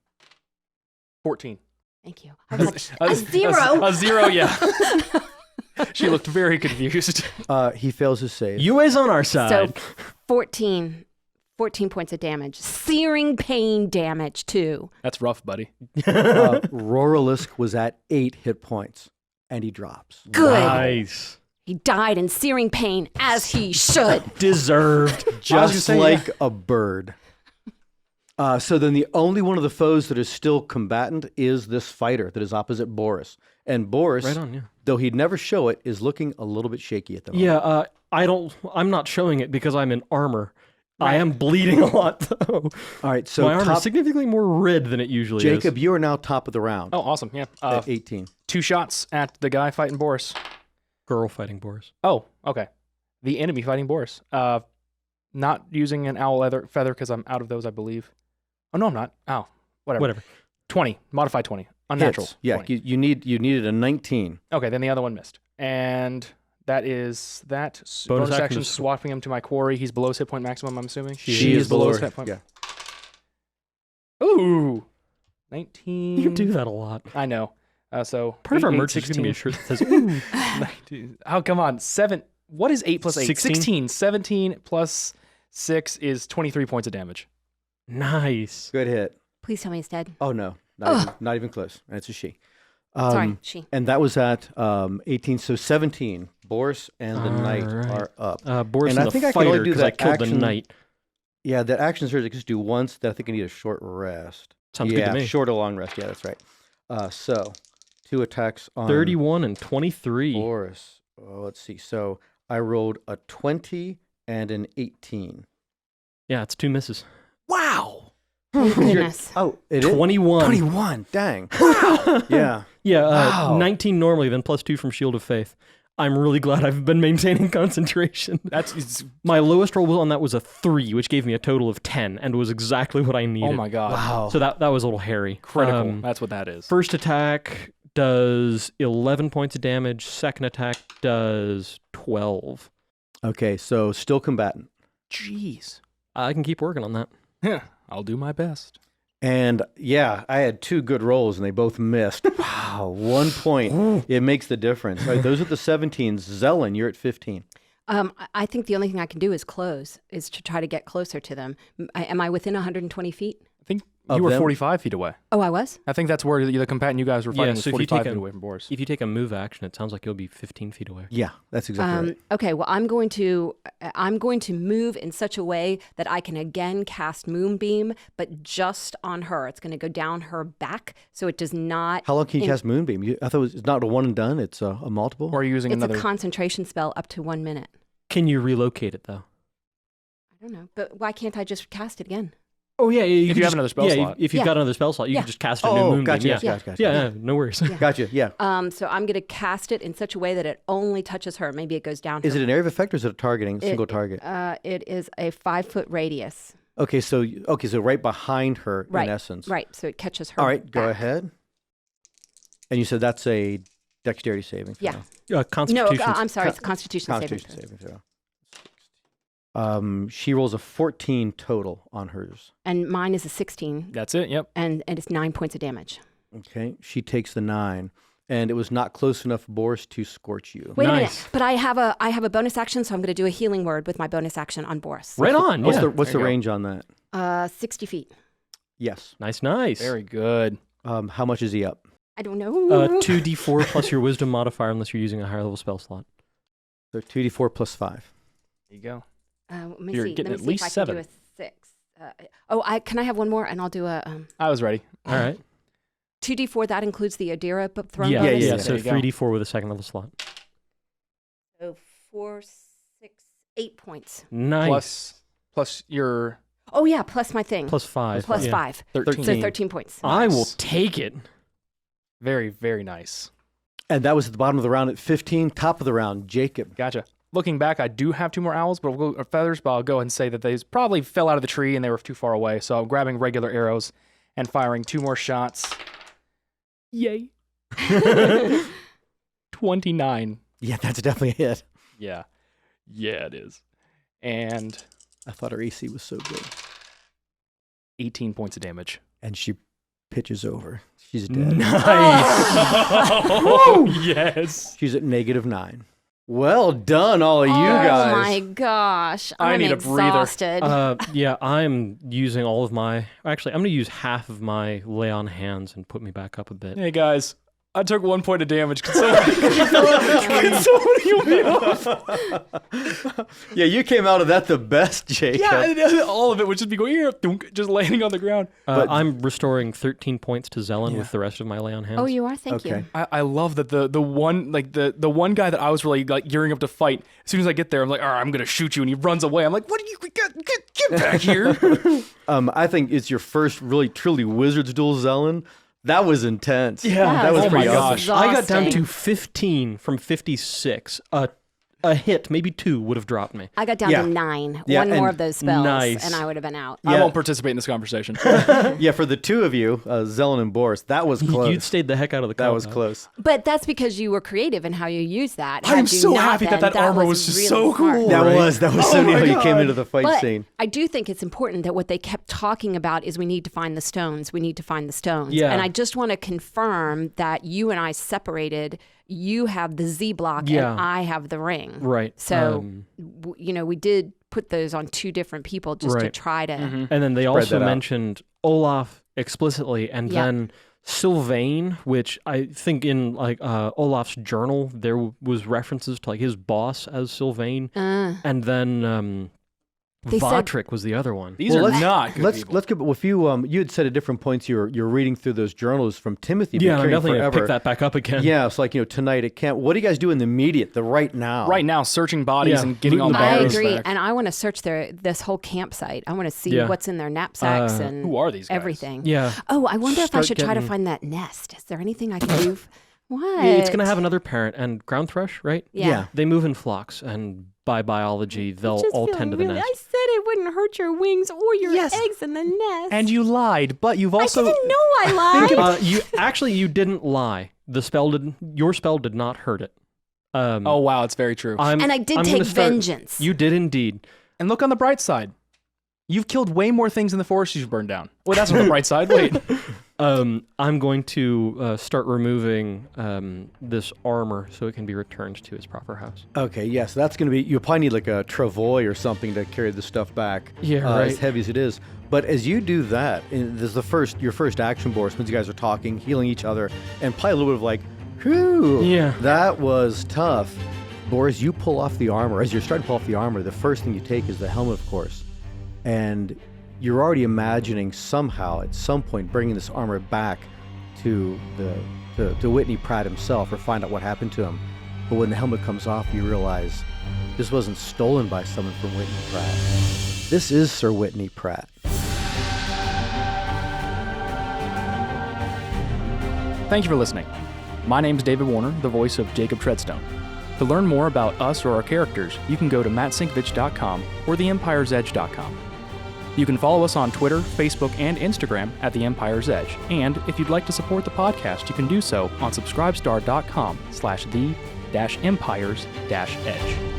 14. Thank you. I was like, a A 0. A 0, yeah. She looked very confused. He fails his save. UA's on our side. So 14 points of damage. Searing pain damage, too. That's rough, buddy. Roralisk was at 8 hit points, and he drops. Good. Nice. He died in searing pain, as he should. Deserved. Just like a bird. So then the only one of the foes that is still combatant is this fighter that is opposite Boris. And Boris, Right on, yeah. though he'd never show it, is looking a little bit shaky at the moment. Yeah, I'm not showing it because I'm in armor. I am bleeding a lot, though. All right, so My armor's significantly more red than it usually Jacob, is. you are now top of the round Oh, awesome. Yeah. at 18. 2 shots at the guy fighting Boris. Girl fighting Boris. Oh, okay. The enemy fighting Boris. Not using an owl feather because I'm out of those, I believe. Oh, no, I'm not. Oh, whatever. 20. Modify 20. Unnatural. Hits. Yeah, 20. you needed a 19. Okay, then the other one missed. And that is that. Bonus action action is- swapping him to my quarry. He's below his hit point maximum, I'm assuming. She is below his her- hit point. yeah. Ooh. 19. You do that a lot. I know. So Part of our 8, merch is 16. going to be a shirt that says, ooh. 19. Oh, come on. 7. What is 8 plus 8? 16. 16. 17 plus 6 is 23 points of damage. Nice. Good hit. Please tell me he's dead. Oh, no. Not even close. It's a she. Sorry, she. And that was at 18. So 17. Boris and the knight Alright. are up. Boris And and I think the I can only fighter do because I that killed the action- knight. Yeah, that action surge I can just do once. That I think I need a short rest. Sounds yeah, good to me. short or long rest. Yeah, that's right. So 2 attacks on 31 and 23. Boris. Oh, let's see. So I rolled a 20 and an 18. Yeah, it's 2 misses. Wow. Thank goodness. Oh, it is 21. 21. Dang. Wow. Yeah. Yeah, Wow. 19 normally, then plus 2 from Shield of Faith. I'm really glad I've been maintaining concentration. My lowest roll on that was a 3, which gave me a total of 10, and was exactly what I needed. Oh my god. Wow. So that was a little hairy. Critical. That's what that is. First attack does 11 points of damage. Second attack does 12. Okay, so still combatant. Jeez. I can keep working on that. Yeah, I'll do my best. And yeah, I had 2 good rolls and they both missed. Wow, 1 point. It makes the difference. All right, those are the 17s. Zelen, you're at 15. I think the only thing I can do is to try to get closer to them. Am I within 120 feet? I think Of you were them? 45 feet away. Oh, I was? I think that's where the combatant you guys were fighting was so if you 45 take feet a- away from Boris. If you take a move action, it sounds like you'll be 15 feet away. Yeah, that's exactly right. Okay, well, I'm going to move in such a way that I can again cast Moonbeam, but just on her. It's going to go down her back, so it does not. How long can you cast Moonbeam? I thought it's not a one and done, it's a multiple. Or are you using It's another? a concentration spell up to 1 minute. Can you relocate it, though? I don't know, but why can't I just cast it again? Oh, yeah. If you have another spell slot. If you've Yeah. got another spell slot, you Yeah. can just cast a new Oh, Moonbeam. gotcha, Yeah. gotcha. Yeah, no worries. Gotcha, yeah. So I'm going to cast it in such a way that it only touches her. Maybe it goes down. Is her. it an area of effect or is it a targeting, single target? It is a 5-foot radius. Okay, so right behind her Right. in essence. Right. So it catches her. All right, go back. ahead. And you said that's a dexterity saving throw. Yeah. No, Constitution. I'm sorry. It's a Constitution saving Constitution throw. saving throw. She rolls a 14 total on hers. And mine is a 16, That's it. Yep. and it's 9 points of damage. Okay, she takes the 9, and it was not close enough, Boris, to scorch you. Wait a minute, Nice. but I have a bonus action, so I'm going to do a healing word with my bonus action on Boris. Right on. What's Yeah. the There you go. range on that? 60 feet. Yes. Nice. Very good. How much is he up? I don't know. 2d4 plus your wisdom modifier unless you're using a higher level spell slot. So 2d4 plus 5. There you go. Let me You're see. getting Let at me see least if I 7. can do a 6. Can I have one more? And I'll do a I was ready. All right. 2d4. That includes the Adira thrown Yeah, bonus. yeah. There So you go. 3d4 with a second level slot. So 4, 6, 8 points. Nice. Plus your Oh yeah, plus my thing. Plus 5. Plus yeah. 5. 13. So 13 points. I will Nice. take it. Very, very nice. And that was at the bottom of the round at 15. Top of the round, Jacob. Gotcha. Looking back, I do have 2 more owls, but feathers. But I'll go ahead and say that they probably fell out of the tree and they were too far away. So I'm grabbing regular arrows and firing 2 more shots. Yay! 29. Yeah, that's definitely a hit. Yeah, it is. And I thought her AC was so good. 18 points of damage. And she pitches over. She's dead. Nice. Oh, yes. She's at -9. Well done, all of you guys. Oh my gosh. I I'm need a breather. exhausted. Yeah, I'm using all of my. Actually, I'm going to use half of my lay on hands and put me back up a bit. Hey guys, I took 1 point of damage. Can someone heal me up? Yeah, you came out of that the best, Jacob. Yeah, all of it would just be going here, thunk, just landing on the ground. But- I'm restoring 13 points to Zelen Yeah. with the rest of my lay on hands. Oh, you are? Thank Okay. you. I love that the one like the one guy that I was really like gearing up to fight. As soon as I get there, I'm like, all right, I'm gonna shoot you, and he runs away. I'm like, what are you get back here? I think it's your first really truly Wizards duel, Zelen. That was intense. Yeah. that was Oh my pretty gosh. awesome. I got down Exhausting. to 15 from 56. A hit, maybe 2, would have dropped me. I got down Yeah. to 9. Yeah, One more and- of those spells, Nice. and I would have been out. I Yeah. won't participate in this conversation. Yeah, for the two of you, Zelen and Boris, that was close. You'd stayed the heck out of the that was combat. close. But that's because you were creative in how you used that. I'm Had you so not happy that been, that armor was just so smart. cool. That Right. was so Oh neat my how you came God. into the fight But scene. I do think it's important that what they kept talking about is we need to find the stones. We need to find the stones. Yeah. And I just want to confirm that you and I separated. You have the Z block Yeah. and I have the ring. Right. So, we did put those on 2 different people just to Right. try to. Mm-hmm. And then they Spread also that out. mentioned Olaf explicitly, and Yeah. then Sylvain, which I think in like Olaf's journal there was references to like his boss as Sylvain, and then They said- Vatrick was the other one. These Well, are let's- not good Let's people. go. If you had said at different points you're reading through those journals from Timothy. Yeah, been I'm carrying definitely gonna forever. pick that back up again. Yeah, it's like tonight it can't. What do you guys do in the immediate, the right now? Right now, searching bodies Yeah. and getting all the Looting the I bodies agree, back. and I want to search this whole campsite. I want to see Yeah. what's in their knapsacks and Who are these guys? everything. Yeah. Oh, I wonder if I Start should try to getting- find that nest. Is there anything I can do? What? It's gonna have another parent and ground thrush, right? Yeah. They move in flocks, and by biology, they'll Just all feel tend to the really- nest. I said it wouldn't hurt your wings or your Yes. eggs in the nest. And you lied, but you've also I didn't know I lied. You didn't lie. Your spell did not hurt it. Oh wow, it's very true. And I did I'm take gonna start- vengeance. You did indeed. And look on the bright side. You've killed way more things in the forest you've burned down. Well, that's on the bright side. Wait. I'm going to start removing this armor so it can be returned to its proper house. Okay, yes, that's going to be. You probably need like a travois or something to carry the stuff back. Yeah, right. As heavy as it is. But as you do that, and this is your first action, Boris, when you guys are talking, healing each other, and probably a little bit of like, whew, Yeah. that was tough. Boris, you pull off the armor. As you're starting to pull off the armor, the first thing you take is the helmet, of course. And you're already imagining somehow, at some point, bringing this armor back to to Whitney Pratt himself, or find out what happened to him. But when the helmet comes off, you realize this wasn't stolen by someone from Whitney Pratt. This is Sir Whitney Pratt. Thank you for listening. My name's David Warner, the voice of Jacob Treadstone. To learn more about us or our characters, you can go to mattsinkovich.com or theempiresedge.com. You can follow us on Twitter, Facebook, and Instagram at The Empire's Edge. And if you'd like to support the podcast, you can do so on subscribestar.com/the-empires-edge.